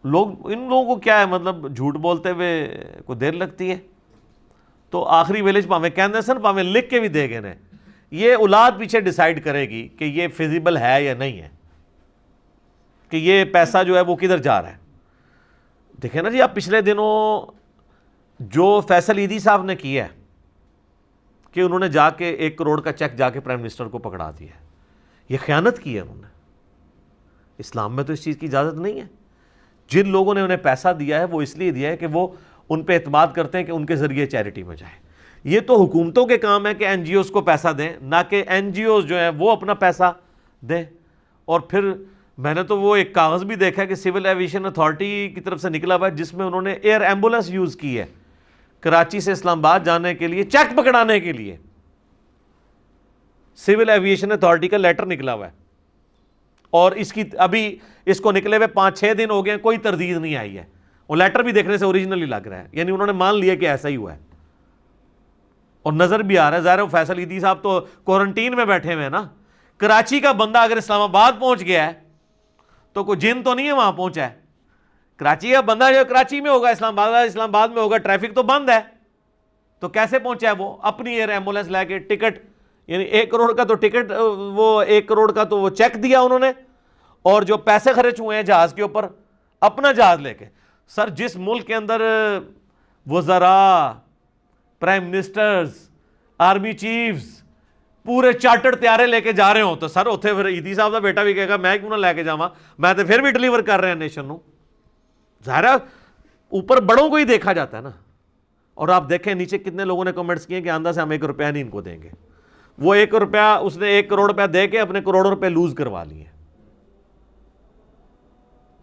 ان لوگوں کو کیا ہے, مطلب جھوٹ بولتے ہوئے کوئی دیر لگتی ہے. تو آخری ویلیج پاویں کہندے سن پاویں لکھ کے بھی دے گئے نے, یہ اولاد پیچھے ڈیسائیڈ کرے گی کہ یہ فیزیبل ہے یا نہیں ہے, کہ یہ پیسہ جو ہے وہ کدھر جا رہا ہے. دیکھیں نا جی, آپ پچھلے دنوں جو فیصل عیدی صاحب نے کیا ہے کہ انہوں نے جا کے 1 کروڑ کا چیک جا کے پرائم منسٹر کو پکڑا دیا ہے, یہ خیانت کی ہے انہوں نے. اسلام میں تو اس چیز کی اجازت نہیں ہے. جن لوگوں نے انہیں پیسہ دیا ہے وہ اس لیے دیا ہے کہ وہ ان پہ اعتماد کرتے ہیں کہ ان کے ذریعے چیریٹی میں جائے. یہ تو حکومتوں کے کام ہے کہ این جی اوز کو پیسہ دیں, نہ کہ این جی اوز جو ہیں وہ اپنا پیسہ دیں. اور پھر میں نے تو وہ ایک کاغذ بھی دیکھا کہ سول ایویشن اتھارٹی کی طرف سے نکلا ہوا ہے جس میں انہوں نے ایئر ایمبولینس یوز کی ہے کراچی سے اسلام آباد جانے کے لیے, چیک پکڑانے کے لیے. سول ایویشن اتھارٹی کا لیٹر نکلا ہوا ہے, اور اس کی ابھی اس کو نکلے ہوئے 5-6 دن ہو گئے, کوئی تردید نہیں آئی ہے. وہ لیٹر بھی دیکھنے سے اوریجنلی لگ رہا ہے, یعنی انہوں نے مان لیا کہ ایسا ہی ہوا ہے, اور نظر بھی آ رہا ہے. ظاہر ہے فیصل عیدی صاحب تو کوارنٹین میں بیٹھے ہوئے ہیں نا. کراچی کا بندہ اگر اسلام آباد پہنچ گیا ہے تو کوئی جن تو نہیں ہے وہاں پہنچا ہے. کراچی کا بندہ جو کراچی میں ہوگا, اسلام آباد میں ہوگا, ٹریفک تو بند ہے, تو کیسے پہنچا ہے وہ؟ اپنی ایئر ایمبولینس لے کے, ٹکٹ, یعنی 1 کروڑ کا تو ٹکٹ, وہ 1 کروڑ کا تو وہ چیک دیا انہوں نے, اور جو پیسے خرچ ہوئے ہیں جہاز کے اوپر, اپنا جہاز لے کے. سر جس ملک کے اندر وزراء, پرائم منسٹرز, آرمی چیفز پورے چارٹرڈ طیارے لے کے جا رہے ہوں, تو سر اتنے پھر عیدی صاحب کا بیٹا بھی کہے گا میں کیوں نہ لے کے جاواں, میں تو پھر بھی ڈلیور کر رہے ہیں نیشن نو. ظاہر ہے اوپر بڑوں کو ہی دیکھا جاتا ہے نا. اور آپ دیکھیں نیچے کتنے لوگوں نے کمنٹس کیے کہ آندہ سے ہم 1 روپیہ نہیں ان کو دیں گے. وہ 1 روپیہ اس نے 1 کروڑ روپیہ دے کے اپنے کروڑوں روپے لوز کروا لیے.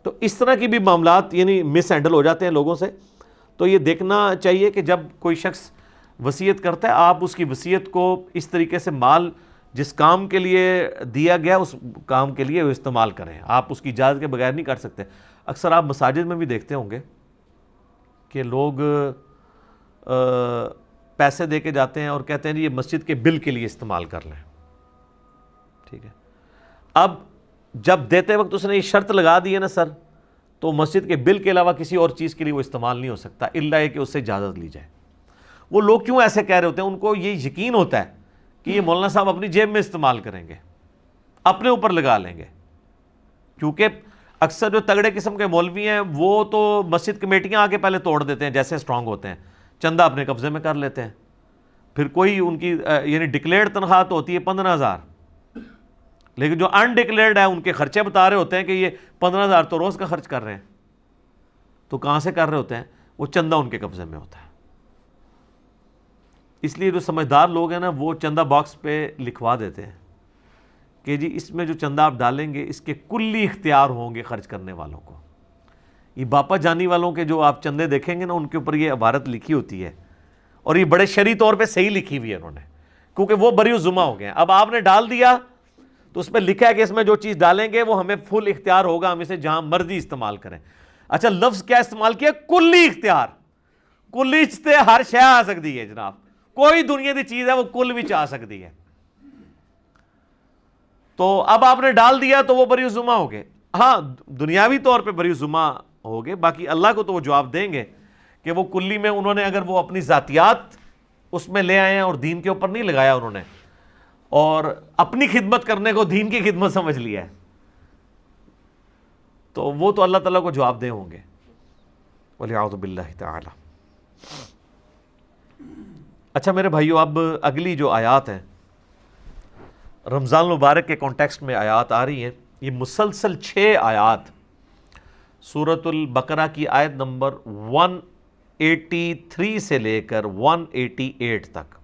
تو اس طرح کی بھی معاملات یعنی مس ہینڈل ہو جاتے ہیں لوگوں سے. تو یہ دیکھنا چاہیے کہ جب کوئی شخص وصیت کرتا ہے, آپ اس کی وصیت کو اس طریقے سے مال جس کام کے لیے دیا گیا اس کام کے لیے وہ استعمال کریں. آپ اس کی اجازت کے بغیر نہیں کر سکتے. اکثر آپ مساجد میں بھی دیکھتے ہوں گے کہ لوگ پیسے دے کے جاتے ہیں اور کہتے ہیں جی یہ مسجد کے بل کے لیے استعمال کر لیں. ٹھیک ہے, اب جب دیتے وقت اس نے یہ شرط لگا دی ہے نا سر, تو مسجد کے بل کے علاوہ کسی اور چیز کے لیے وہ استعمال نہیں ہو سکتا الا یہ کہ اس سے اجازت لی جائے. وہ لوگ کیوں ایسے کہہ رہے ہوتے ہیں؟ ان کو یہ یقین ہوتا ہے کہ یہ مولانا صاحب اپنی جیب میں استعمال کریں گے, اپنے اوپر لگا لیں گے. کیونکہ اکثر جو تگڑے قسم کے مولوی ہیں وہ تو مسجد کمیٹیاں آگے پہلے توڑ دیتے ہیں جیسے اسٹرانگ ہوتے ہیں, چندہ اپنے قبضے میں کر لیتے ہیں. پھر کوئی ان کی یعنی ڈکلیئرڈ تنخواہ تو ہوتی ہے 15,000, لیکن جو انڈکلیئرڈ ہے ان کے خرچے بتا رہے ہوتے ہیں کہ یہ 15,000 تو روز کا خرچ کر رہے ہیں. تو کہاں سے کر رہے ہوتے ہیں؟ وہ چندہ ان کے قبضے میں ہوتا ہے. اس لیے جو سمجھدار لوگ ہیں نا وہ چندہ باکس پہ لکھوا دیتے ہیں کہ جی اس میں جو چندہ آپ ڈالیں گے اس کے کلی اختیار ہوں گے خرچ کرنے والوں کو. یہ باپا جانی والوں کے جو آپ چندے دیکھیں گے نا ان کے اوپر یہ عبارت لکھی ہوتی ہے, اور یہ بڑے شرعی طور پہ صحیح لکھی ہوئی ہے انہوں نے, کیونکہ وہ بری ذمہ ہو گئے ہیں. اب آپ نے ڈال دیا تو اس پہ لکھا ہے کہ اس میں جو چیز ڈالیں گے وہ ہمیں فل اختیار ہوگا, ہم اسے جہاں مرضی استعمال کریں. اچھا لفظ کیا استعمال کیا؟ کلی اختیار. کلی سے ہر شے آ سکتی ہے جناب, کوئی دنیا کی چیز ہے وہ کل بھی آ سکتی ہے. تو اب آپ نے ڈال دیا تو وہ بری ذمہ ہو گئے. ہاں دنیاوی طور پہ بری ذمہ ہو گئے, باقی اللہ کو تو وہ جواب دیں گے کہ وہ کلی میں انہوں نے اگر وہ اپنی ذاتیات اس میں لے آئے ہیں اور دین کے اوپر نہیں لگایا انہوں نے, اور اپنی خدمت کرنے کو دین کی خدمت سمجھ لیا ہے, تو وہ تو اللہ تعالیٰ کو جواب دہ ہوں گے. وَلِعَوْذُ بِاللَّهِ تَعَالَى. اچھا میرے بھائیو, اب اگلی جو آیات ہیں رمضان المبارک کے کانٹیکسٹ میں آیات آ رہی ہیں. یہ مسلسل 6 آیات سورۃ البقرہ کی آیت نمبر 183 سے لے کر 188 تک,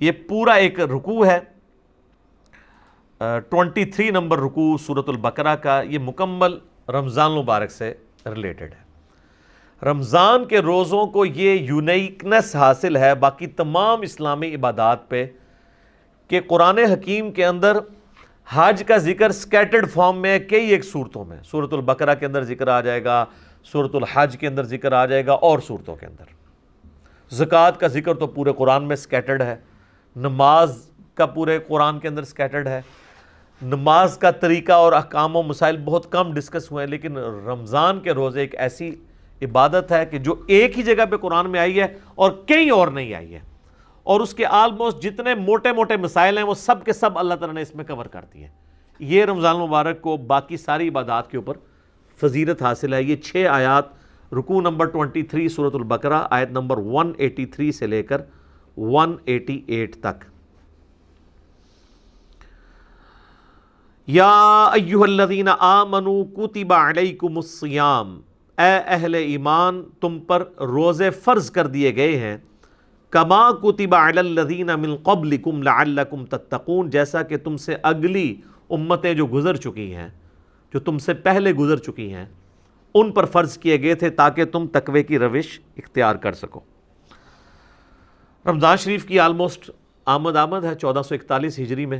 یہ پورا ایک رکوع ہے. 23 نمبر رکوع سورۃ البقرہ کا, یہ مکمل رمضان المبارک سے ریلیٹڈ ہے. رمضان کے روزوں کو یہ یونیکنس حاصل ہے باقی تمام اسلامی عبادات پہ کہ قرآن حکیم کے اندر حج کا ذکر سکیٹرڈ فارم میں کئی ایک صورتوں میں, سورۃ البقرہ کے اندر ذکر آ جائے گا, سورۃ الحج کے اندر ذکر آ جائے گا, اور صورتوں کے اندر. زکوٰۃ کا ذکر تو پورے قرآن میں سکیٹرڈ ہے, نماز کا پورے قرآن کے اندر سکیٹرڈ ہے, نماز کا طریقہ اور احکام و مسائل بہت کم ڈسکس ہوئے ہیں، لیکن رمضان کے روزے ایک ایسی عبادت ہے کہ جو ایک ہی جگہ پہ قرآن میں آئی ہے اور کہیں اور نہیں آئی ہے، اور اس کے آلموسٹ جتنے موٹے موٹے مسائل ہیں وہ سب کے سب اللہ تعالیٰ نے اس میں کور کر دیے ہیں۔ یہ رمضان المبارک کو باقی ساری عبادات کے اوپر فضیلت حاصل ہے۔ یہ 6 آیات رکوع نمبر 23 سورۃ البقرہ آیت نمبر 183 سے لے کر 188 تک۔ یا ایھا الذین آمنوا کتب علیکم الصیام، اے اہل ایمان تم پر روزے فرض کر دیے گئے ہیں، کما کتب علی الذین من قبلکم لعلکم تتقون، جیسا کہ تم سے اگلی امتیں جو گزر چکی ہیں، جو تم سے پہلے گزر چکی ہیں، ان پر فرض کیے گئے تھے تاکہ تم تقوی کی روش اختیار کر سکو۔ رمضان شریف کی آلموسٹ آمد ہے 1441 ہجری میں،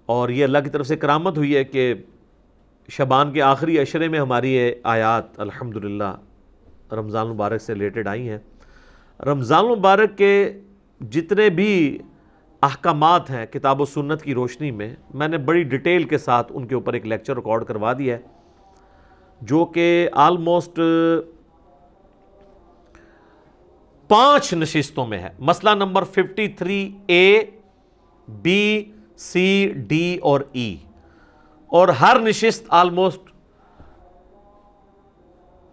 اور یہ اللہ کی طرف سے کرامت ہوئی ہے کہ شعبان کے آخری عشرے میں ہماری یہ آیات الحمدللہ رمضان المبارک سے ریلیٹڈ آئی ہیں۔ رمضان المبارک کے جتنے بھی احکامات ہیں کتاب و سنت کی روشنی میں نے بڑی ڈیٹیل کے ساتھ ان کے اوپر ایک لیکچر ریکارڈ کروا دیا ہے، جو کہ آلموسٹ 5 نشستوں میں ہے۔ مسئلہ number 53A، B، C، D اور E، اور ہر نشست آلموسٹ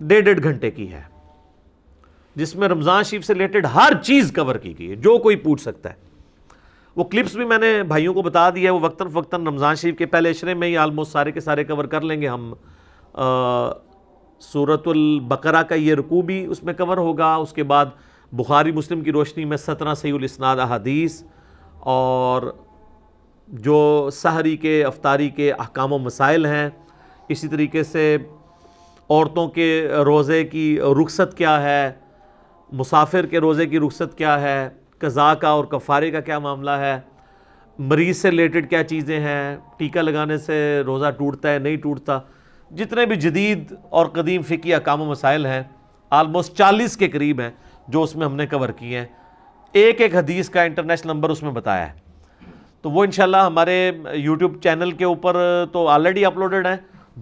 1.5 گھنٹے کی ہے، جس میں رمضان شریف سے ریلیٹڈ ہر چیز کور کی گئی ہے جو کوئی پوچھ سکتا ہے۔ وہ کلپس بھی میں نے بھائیوں کو بتا دیا ہے، وہ وقتاً فوقتاً رمضان شریف کے پہلے عشرے میں ہی آلموسٹ سارے کے سارے کور کر لیں گے ہم۔ سورۃ البقرہ کا یہ رکوع بھی اس میں کور ہوگا، اس کے بعد بخاری مسلم کی روشنی میں 17 صحیح الاسناد احادیث، اور جو سحری کے افطاری کے احکام و مسائل ہیں، اسی طریقے سے عورتوں کے روزے کی رخصت کیا ہے، مسافر کے روزے کی رخصت کیا ہے، قضاء کا اور کفارے کا کیا معاملہ ہے، مریض سے ریلیٹڈ کیا چیزیں ہیں، ٹیکہ لگانے سے روزہ ٹوٹتا ہے نہیں ٹوٹتا، جتنے بھی جدید اور قدیم فقہی احکام و مسائل ہیں آلموسٹ 40 کے قریب ہیں جو اس میں ہم نے کور کیے ہیں۔ ایک ایک حدیث کا انٹرنیشنل نمبر اس میں بتایا ہے، تو وہ انشاءاللہ ہمارے یوٹیوب چینل کے اوپر تو آلریڈی اپلوڈڈ ہیں،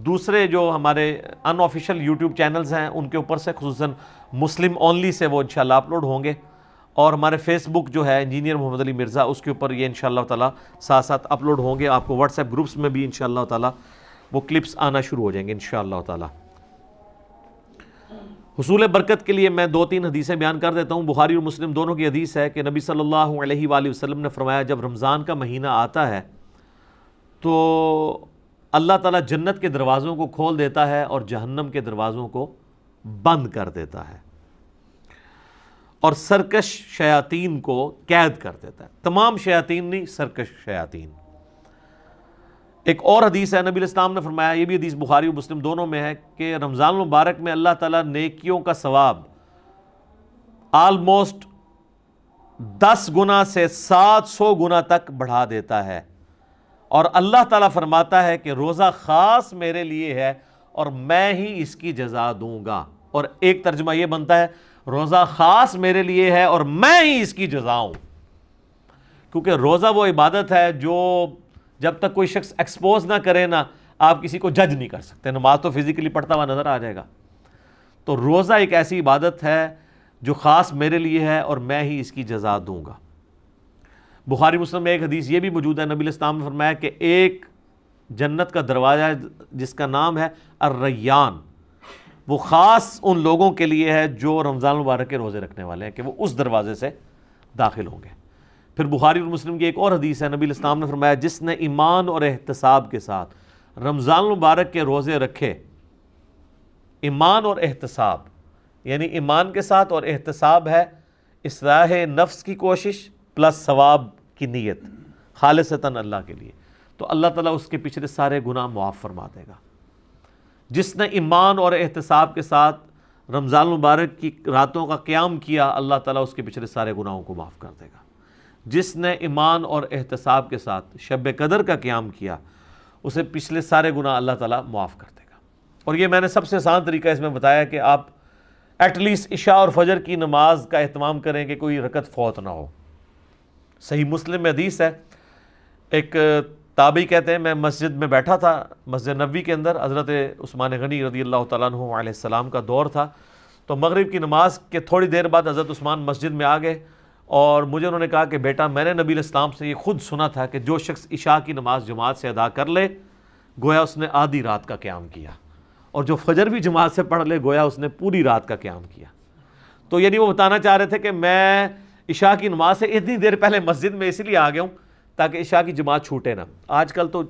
دوسرے جو ہمارے ان آفیشیل یوٹیوب چینلز ہیں ان کے اوپر سے خصوصاً مسلم اونلی سے وہ انشاءاللہ اپلوڈ ہوں گے، اور ہمارے فیس بک جو ہے انجینئر محمد علی مرزا، اس کے اوپر یہ انشاءاللہ تعالیٰ ساتھ ساتھ اپلوڈ ہوں گے۔ آپ کو واٹس ایپ گروپس میں بھی انشاءاللہ تعالیٰ وہ کلپس آنا شروع ہو جائیں گے انشاءاللہ تعالیٰ۔ حصول برکت کے لیے میں 2-3 حدیثیں بیان کر دیتا ہوں۔ بخاری اور مسلم دونوں کی حدیث ہے کہ نبی صلی اللہ علیہ وآلہ وسلم نے فرمایا، جب رمضان کا مہینہ آتا ہے تو اللہ تعالیٰ جنت کے دروازوں کو کھول دیتا ہے اور جہنم کے دروازوں کو بند کر دیتا ہے، اور سرکش شیاطین کو قید کر دیتا ہے۔ تمام شیاطین نہیں، سرکش شیاطین۔ ایک اور حدیث ہے، نبی علیہ السلام نے فرمایا، یہ بھی حدیث بخاری و مسلم دونوں میں ہے، کہ رمضان المبارک میں اللہ تعالیٰ نیکیوں کا ثواب آلموسٹ 10 گنا سے 700 گنا تک بڑھا دیتا ہے، اور اللہ تعالیٰ فرماتا ہے کہ روزہ خاص میرے لیے ہے اور میں ہی اس کی جزا دوں گا۔ اور ایک ترجمہ یہ بنتا ہے، روزہ خاص میرے لیے ہے اور میں ہی اس کی جزا ہوں، کیونکہ روزہ وہ عبادت ہے جو جب تک کوئی شخص ایکسپوز نہ کرے نا، آپ کسی کو جج نہیں کر سکتے۔ نماز تو فزیکلی پڑھتا ہوا نظر آ جائے گا، تو روزہ ایک ایسی عبادت ہے جو خاص میرے لیے ہے اور میں ہی اس کی جزا دوں گا۔ بخاری مسلم میں ایک حدیث یہ بھی موجود ہے، نبی علیہ السلام نے فرمایا کہ ایک جنت کا دروازہ جس کا نام ہے الریان، وہ خاص ان لوگوں کے لیے ہے جو رمضان مبارک کے روزے رکھنے والے ہیں، کہ وہ اس دروازے سے داخل ہوں گے۔ پھر بخاری اور مسلم کی ایک اور حدیث ہے، نبی علیہ السلام نے فرمایا، جس نے ایمان اور احتساب کے ساتھ رمضان مبارک کے روزے رکھے، ایمان اور احتساب یعنی ایمان کے ساتھ اور احتساب ہے اصلاح نفس کی کوشش پلس ثواب کی نیت خالصتاً اللہ کے لیے، تو اللہ تعالیٰ اس کے پچھلے سارے گناہ معاف فرما دے گا۔ جس نے ایمان اور احتساب کے ساتھ رمضان مبارک کی راتوں کا قیام کیا، اللہ تعالیٰ اس کے پچھلے سارے گناہوں کو معاف کر دے گا۔ جس نے ایمان اور احتساب کے ساتھ شب قدر کا قیام کیا، اسے پچھلے سارے گناہ اللہ تعالیٰ معاف کر دے گا۔ اور یہ میں نے سب سے آسان طریقہ اس میں بتایا کہ آپ ایٹ لیسٹ عشاء اور فجر کی نماز کا اہتمام کریں کہ کوئی رکعت فوت نہ ہو۔ صحیح مسلم میں حدیث ہے، ایک تابعی کہتے ہیں میں مسجد میں بیٹھا تھا، مسجد نبوی کے اندر، حضرت عثمان غنی رضی اللہ تعالیٰ عنہ علیہ السلام کا دور تھا، تو مغرب کی نماز کے تھوڑی دیر بعد حضرت عثمان مسجد میں آ گئے اور مجھے انہوں نے کہا کہ بیٹا میں نے نبی علیہ السلام سے یہ خود سنا تھا کہ جو شخص عشاء کی نماز جماعت سے ادا کر لے گویا اس نے آدھی رات کا قیام کیا، اور جو فجر بھی جماعت سے پڑھ لے گویا اس نے پوری رات کا قیام کیا۔ تو یعنی وہ بتانا چاہ رہے تھے کہ میں عشاء کی نماز سے اتنی دیر پہلے مسجد میں اس لیے آ گیا ہوں تاکہ عشاء کی جماعت چھوٹے نہ۔ آج کل تو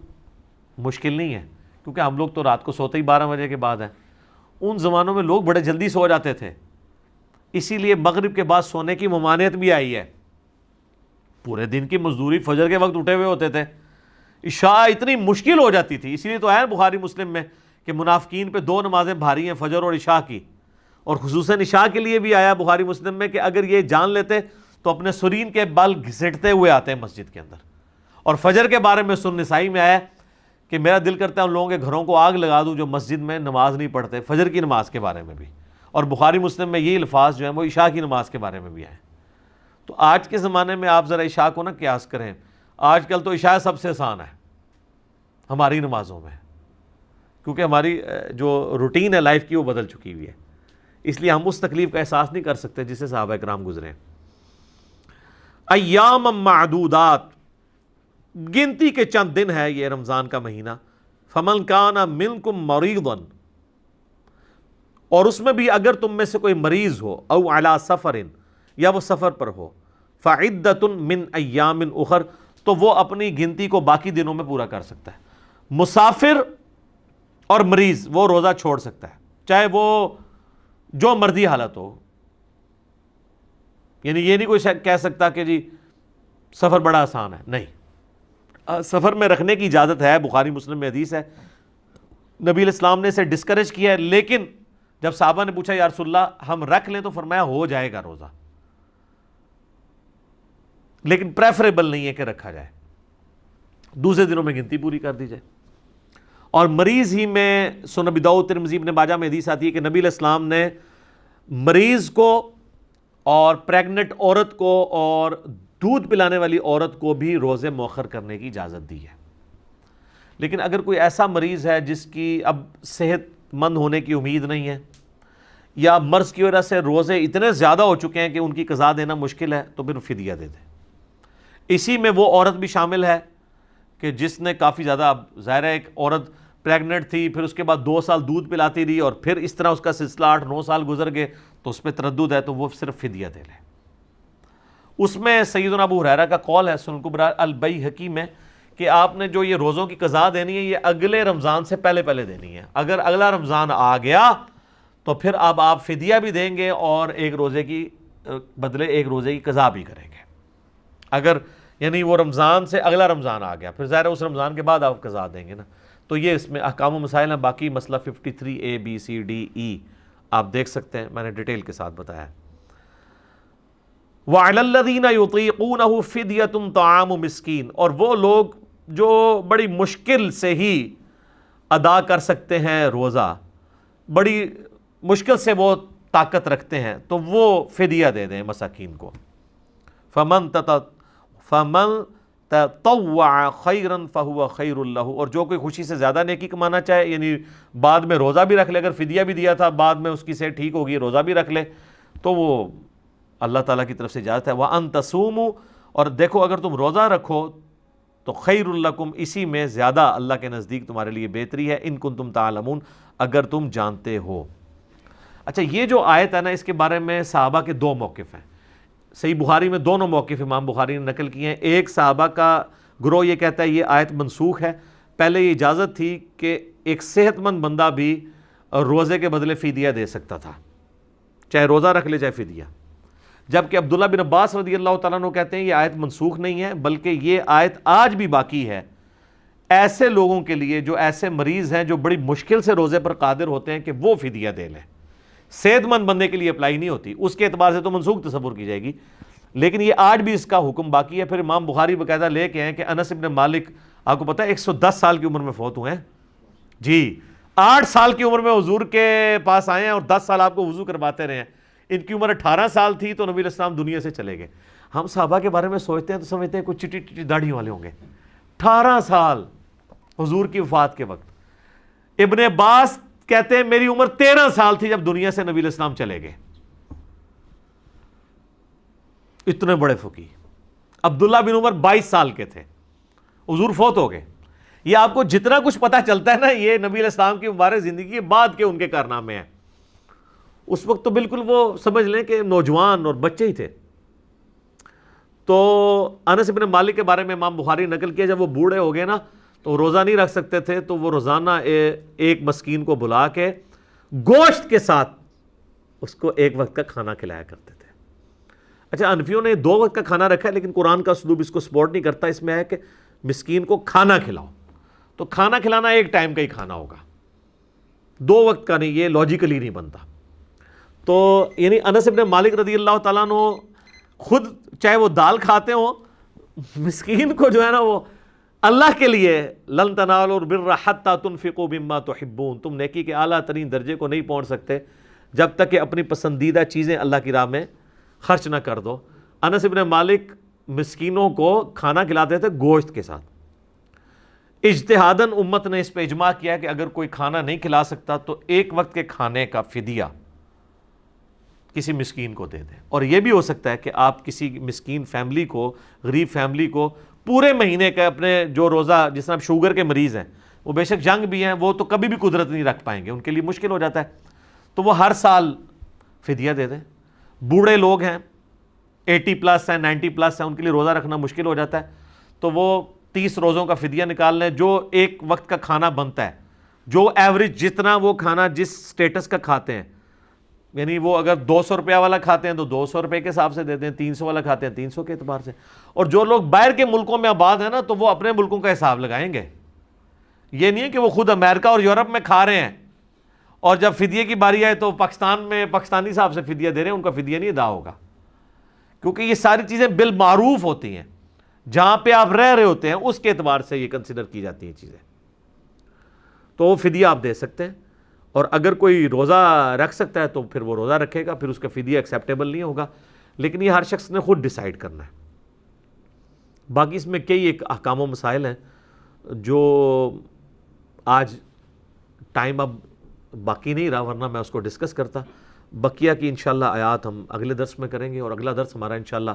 مشکل نہیں ہے کیونکہ ہم لوگ تو رات کو سوتے ہی 12 بجے کے بعد ہیں، ان زمانوں میں لوگ بڑے جلدی سو جاتے تھے، اسی لیے مغرب کے بعد سونے کی ممانعت بھی آئی ہے۔ پورے دن کی مزدوری فجر کے وقت اٹھے ہوئے ہوتے تھے، عشاء اتنی مشکل ہو جاتی تھی، اسی لیے تو ہے بخاری مسلم میں کہ منافقین پہ 2 نمازیں بھاری ہیں، فجر اور عشاء کی، اور خصوصاً عشاء کے لیے بھی آیا بخاری مسلم میں کہ اگر یہ جان لیتے تو اپنے سرین کے بال گھسیٹتے ہوئے آتے ہیں مسجد کے اندر۔ اور فجر کے بارے میں سنن نسائی میں آیا کہ میرا دل کرتا ہے ان لوگوں کے گھروں کو آگ لگا دوں جو مسجد میں نماز نہیں پڑھتے، فجر کی نماز کے بارے میں بھی، اور بخاری مسلم میں یہ الفاظ جو ہیں وہ عشاء کی نماز کے بارے میں بھی آئے۔ تو آج کے زمانے میں آپ ذرا عشاء کو نہ قیاس کریں، آج کل تو عشاء سب سے آسان ہے ہماری نمازوں میں، کیونکہ ہماری جو روٹین ہے لائف کی وہ بدل چکی ہوئی ہے، اس لیے ہم اس تکلیف کا احساس نہیں کر سکتے جس سے صحابہ کرام گزرے۔ ایام معدودات، گنتی کے چند دن ہے یہ رمضان کا مہینہ۔ فمن کان منکم مریضا، اور اس میں بھی اگر تم میں سے کوئی مریض ہو، او علی سفر، یا وہ سفر پر ہو، فعدۃ من ایام اخر، تو وہ اپنی گنتی کو باقی دنوں میں پورا کر سکتا ہے۔ مسافر اور مریض وہ روزہ چھوڑ سکتا ہے، چاہے وہ جو مرضی حالت ہو، یعنی یہ نہیں کوئی کہہ سکتا کہ جی سفر بڑا آسان ہے، نہیں، سفر میں رکھنے کی اجازت ہے، بخاری مسلم میں حدیث ہے، نبی علیہ السلام نے اسے ڈسکریج کیا ہے، لیکن جب صحابہ نے پوچھا یا رسول اللہ ہم رکھ لیں تو فرمایا ہو جائے گا روزہ، لیکن پریفریبل نہیں ہے کہ رکھا جائے، دوسرے دنوں میں گنتی پوری کر دی جائے۔ اور مریض ہی میں سنن ابی داؤد ترمذی ابن ماجہ میں حدیث آتی ہے کہ نبی علیہ السلام نے مریض کو اور پریگننٹ عورت کو اور دودھ پلانے والی عورت کو بھی روزے مؤخر کرنے کی اجازت دی ہے۔ لیکن اگر کوئی ایسا مریض ہے جس کی اب صحت مند ہونے کی امید نہیں ہے، یا مرض کی وجہ سے روزے اتنے زیادہ ہو چکے ہیں کہ ان کی قضا دینا مشکل ہے، تو پھر فدیہ دے دے۔ اسی میں وہ عورت بھی شامل ہے کہ جس نے کافی زیادہ، اب ظاہر ہے ایک عورت پریگننٹ تھی، پھر اس کے بعد 2 سال دودھ پلاتی رہی اور پھر اس طرح اس کا سلسلہ 8-9 سال گزر گئے، تو اس پہ تردد ہے، تو وہ صرف فدیہ دے لے۔ اس میں سیدنا ابو ہریرہ کا قول ہے سنن کبریٰ البیہقی میں کہ آپ نے جو یہ روزوں کی قضا دینی ہے یہ اگلے رمضان سے پہلے دینی ہے، اگر اگلا رمضان آ گیا تو پھر اب آپ فدیہ بھی دیں گے اور ایک روزے کی بدلے ایک روزے کی قضا بھی کریں گے۔ اگر یعنی وہ رمضان سے اگلا رمضان آ گیا، پھر ظاہر ہے اس رمضان کے بعد آپ قضا دیں گے نا۔ تو یہ اس میں احکام و مسائل ہیں، باقی مسئلہ 53A B C D E آپ دیکھ سکتے ہیں، میں نے ڈیٹیل کے ساتھ بتایا۔ وَعَلَى الَّذِينَ يُطِيقُونَهُ فِدْيَةٌ طَعَامُ مِسْكِينٍ، اور وہ لوگ جو بڑی مشکل سے ہی ادا کر سکتے ہیں روزہ، بڑی مشکل سے وہ طاقت رکھتے ہیں، تو وہ فدیہ دے دیں مساکین کو۔ فَمَن تَطَوَّعَ خَيْرًا فَهُوَ خَيْرٌ لَهُ، اور جو کوئی خوشی سے زیادہ نیکی کمانا چاہے، یعنی بعد میں روزہ بھی رکھ لے، اگر فدیہ بھی دیا تھا بعد میں اس کی صحت ٹھیک ہوگی روزہ بھی رکھ لے، تو وہ اللہ تعالیٰ کی طرف سے اجازت ہے۔ وَأَن تَصُومُوا، اور دیکھو اگر تم روزہ رکھو تو خیر لکم، اسی میں زیادہ اللہ کے نزدیک تمہارے لیے بہتری ہے، ان کنتم تعلمون، اگر تم جانتے ہو۔ اچھا، یہ جو آیت ہے نا، اس کے بارے میں صحابہ کے 2 موقف ہیں۔ صحیح بخاری میں 2 موقف امام بخاری نے نقل کیے ہیں۔ ایک صحابہ کا گروہ یہ کہتا ہے یہ آیت منسوخ ہے، پہلے یہ اجازت تھی کہ ایک صحت مند بندہ بھی روزے کے بدلے فدیہ دے سکتا تھا، چاہے روزہ رکھ لے چاہے فدیہ، جبکہ عبداللہ بن عباس رضی اللہ تعالیٰ عنہ کہتے ہیں یہ آیت منسوخ نہیں ہے، بلکہ یہ آیت آج بھی باقی ہے ایسے لوگوں کے لیے جو ایسے مریض ہیں جو بڑی مشکل سے روزے پر قادر ہوتے ہیں کہ وہ فدیہ دے لیں۔ صحت مند بندے کے لیے اپلائی نہیں ہوتی، اس کے اعتبار سے تو منسوخ تصور کی جائے گی، لیکن یہ آج بھی اس کا حکم باقی ہے۔ پھر امام بخاری باقاعدہ لے کے ہیں کہ انس ابن مالک، آپ کو پتہ ہے 110 سال کی عمر میں فوت ہوئے ہیں جی، 8 سال کی عمر میں حضور کے پاس آئے ہیں اور 10 سال آپ کو وضو کرواتے رہے ہیں۔ ان کی عمر 18 سال تھی تو نبی علیہ السلام دنیا سے چلے گئے۔ ہم صحابہ کے بارے میں سوچتے ہیں تو سمجھتے ہیں کچھ چٹی چٹی داڑھی والے ہوں گے، 18 سال حضور کی وفات کے وقت۔ ابن عباس کہتے ہیں میری عمر 13 سال تھی جب دنیا سے نبی علیہ السلام چلے گئے۔ اتنے بڑے فقیہ۔ عبداللہ بن عمر 22 سال کے تھے، حضور فوت ہو گئے۔ یہ آپ کو جتنا کچھ پتا چلتا ہے نا، یہ نبی علیہ السلام کی مبارک زندگی کے بعد کے ان کے کارنامے ہیں۔ اس وقت تو بالکل وہ سمجھ لیں کہ نوجوان اور بچے ہی تھے۔ تو انس بن مالک کے بارے میں امام بخاری نقل کیا، جب وہ بوڑھے ہو گئے نا تو روزہ نہیں رکھ سکتے تھے، تو وہ روزانہ ایک مسکین کو بلا کے گوشت کے ساتھ اس کو ایک وقت کا کھانا کھلایا کرتے تھے۔ اچھا، حنفیوں نے 2 وقت کا کھانا رکھا ہے، لیکن قرآن کا اسلوب اس کو سپورٹ نہیں کرتا۔ اس میں ہے کہ مسکین کو کھانا کھلاؤ، تو کھانا کھلانا ایک ٹائم کا ہی کھانا ہوگا، 2 وقت کا نہیں، یہ لاجیکلی نہیں بنتا۔ تو یعنی انس بن مالک رضی اللہ تعالیٰ عنہ خود چاہے وہ دال کھاتے ہوں، مسکین کو جو ہے نا وہ اللہ کے لیے، لن تنالوا البر حتی تنفقوا مما تحبون، تم نیکی کے اعلیٰ ترین درجے کو نہیں پہنچ سکتے جب تک کہ اپنی پسندیدہ چیزیں اللہ کی راہ میں خرچ نہ کر دو۔ انس بن مالک مسکینوں کو کھانا کھلاتے تھے گوشت کے ساتھ۔ اجتہاداً امت نے اس پہ اجماع کیا کہ اگر کوئی کھانا نہیں کھلا سکتا تو ایک وقت کے کھانے کا فدیہ کسی مسکین کو دے دیں۔ اور یہ بھی ہو سکتا ہے کہ آپ کسی مسکین فیملی کو، غریب فیملی کو پورے مہینے کا اپنے جو روزہ، جس طرح شوگر کے مریض ہیں، وہ بے شک جنگ بھی ہیں، وہ تو کبھی بھی قدرت نہیں رکھ پائیں گے، ان کے لیے مشکل ہو جاتا ہے، تو وہ ہر سال فدیہ دے دیں۔ بوڑھے لوگ ہیں، 80 پلس ہیں، 90 پلس ہیں، ان کے لیے روزہ رکھنا مشکل ہو جاتا ہے، تو وہ 30 روزوں کا فدیہ نکال لیں، جو ایک وقت کا کھانا بنتا ہے، جو ایوریج جتنا وہ کھانا جس سٹیٹس کا کھاتے ہیں، یعنی وہ اگر 200 روپیہ والا کھاتے ہیں تو 200 روپے کے حساب سے دیتے ہیں، 300 والا کھاتے ہیں 300 کے اعتبار سے۔ اور جو لوگ باہر کے ملکوں میں آباد ہیں نا، تو وہ اپنے ملکوں کا حساب لگائیں گے۔ یہ نہیں ہے کہ وہ خود امریکہ اور یورپ میں کھا رہے ہیں اور جب فدیے کی باری آئے تو پاکستان میں پاکستانی حساب سے فدیہ دے رہے ہیں، ان کا فدیہ نہیں ادا ہوگا، کیونکہ یہ ساری چیزیں بالمعروف ہوتی ہیں، جہاں پہ آپ رہ رہے ہوتے ہیں اس کے اعتبار سے یہ کنسیڈر کی جاتی ہیں چیزیں۔ تو وہ فدیہ آپ دے سکتے ہیں، اور اگر کوئی روزہ رکھ سکتا ہے تو پھر وہ روزہ رکھے گا، پھر اس کا فدیہ ایکسیپٹیبل نہیں ہوگا، لیکن یہ ہر شخص نے خود ڈیسائیڈ کرنا ہے۔ باقی اس میں کئی ایک احکام و مسائل ہیں جو آج ٹائم اب باقی نہیں رہا، ورنہ میں اس کو ڈسکس کرتا۔ بقیہ کی انشاءاللہ آیات ہم اگلے درس میں کریں گے، اور اگلا درس ہمارا انشاءاللہ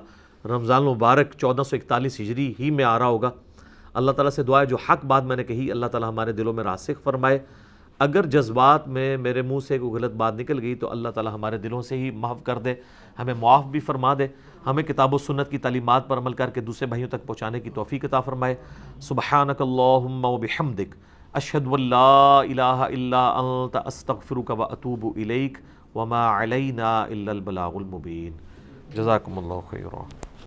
رمضان المبارک 1441 ہجری ہی میں آ رہا ہوگا۔ اللہ تعالیٰ سے دعا ہے جو حق بات میں نے کہی اللہ تعالیٰ ہمارے دلوں میں راسخ فرمائے، اگر جذبات میں میرے منہ سے کوئی غلط بات نکل گئی تو اللہ تعالیٰ ہمارے دلوں سے ہی محو کر دے، ہمیں معاف بھی فرما دے، ہمیں کتاب و سنت کی تعلیمات پر عمل کر کے دوسرے بھائیوں تک پہنچانے کی توفیق عطا فرمائے۔ سبحانک اللہم و بحمدک، اشہد ان لا الہ الا انت، استغفرک و اتوب الیک، وما علینا الا البلاغ المبین۔ جزاکم اللہ خیرا۔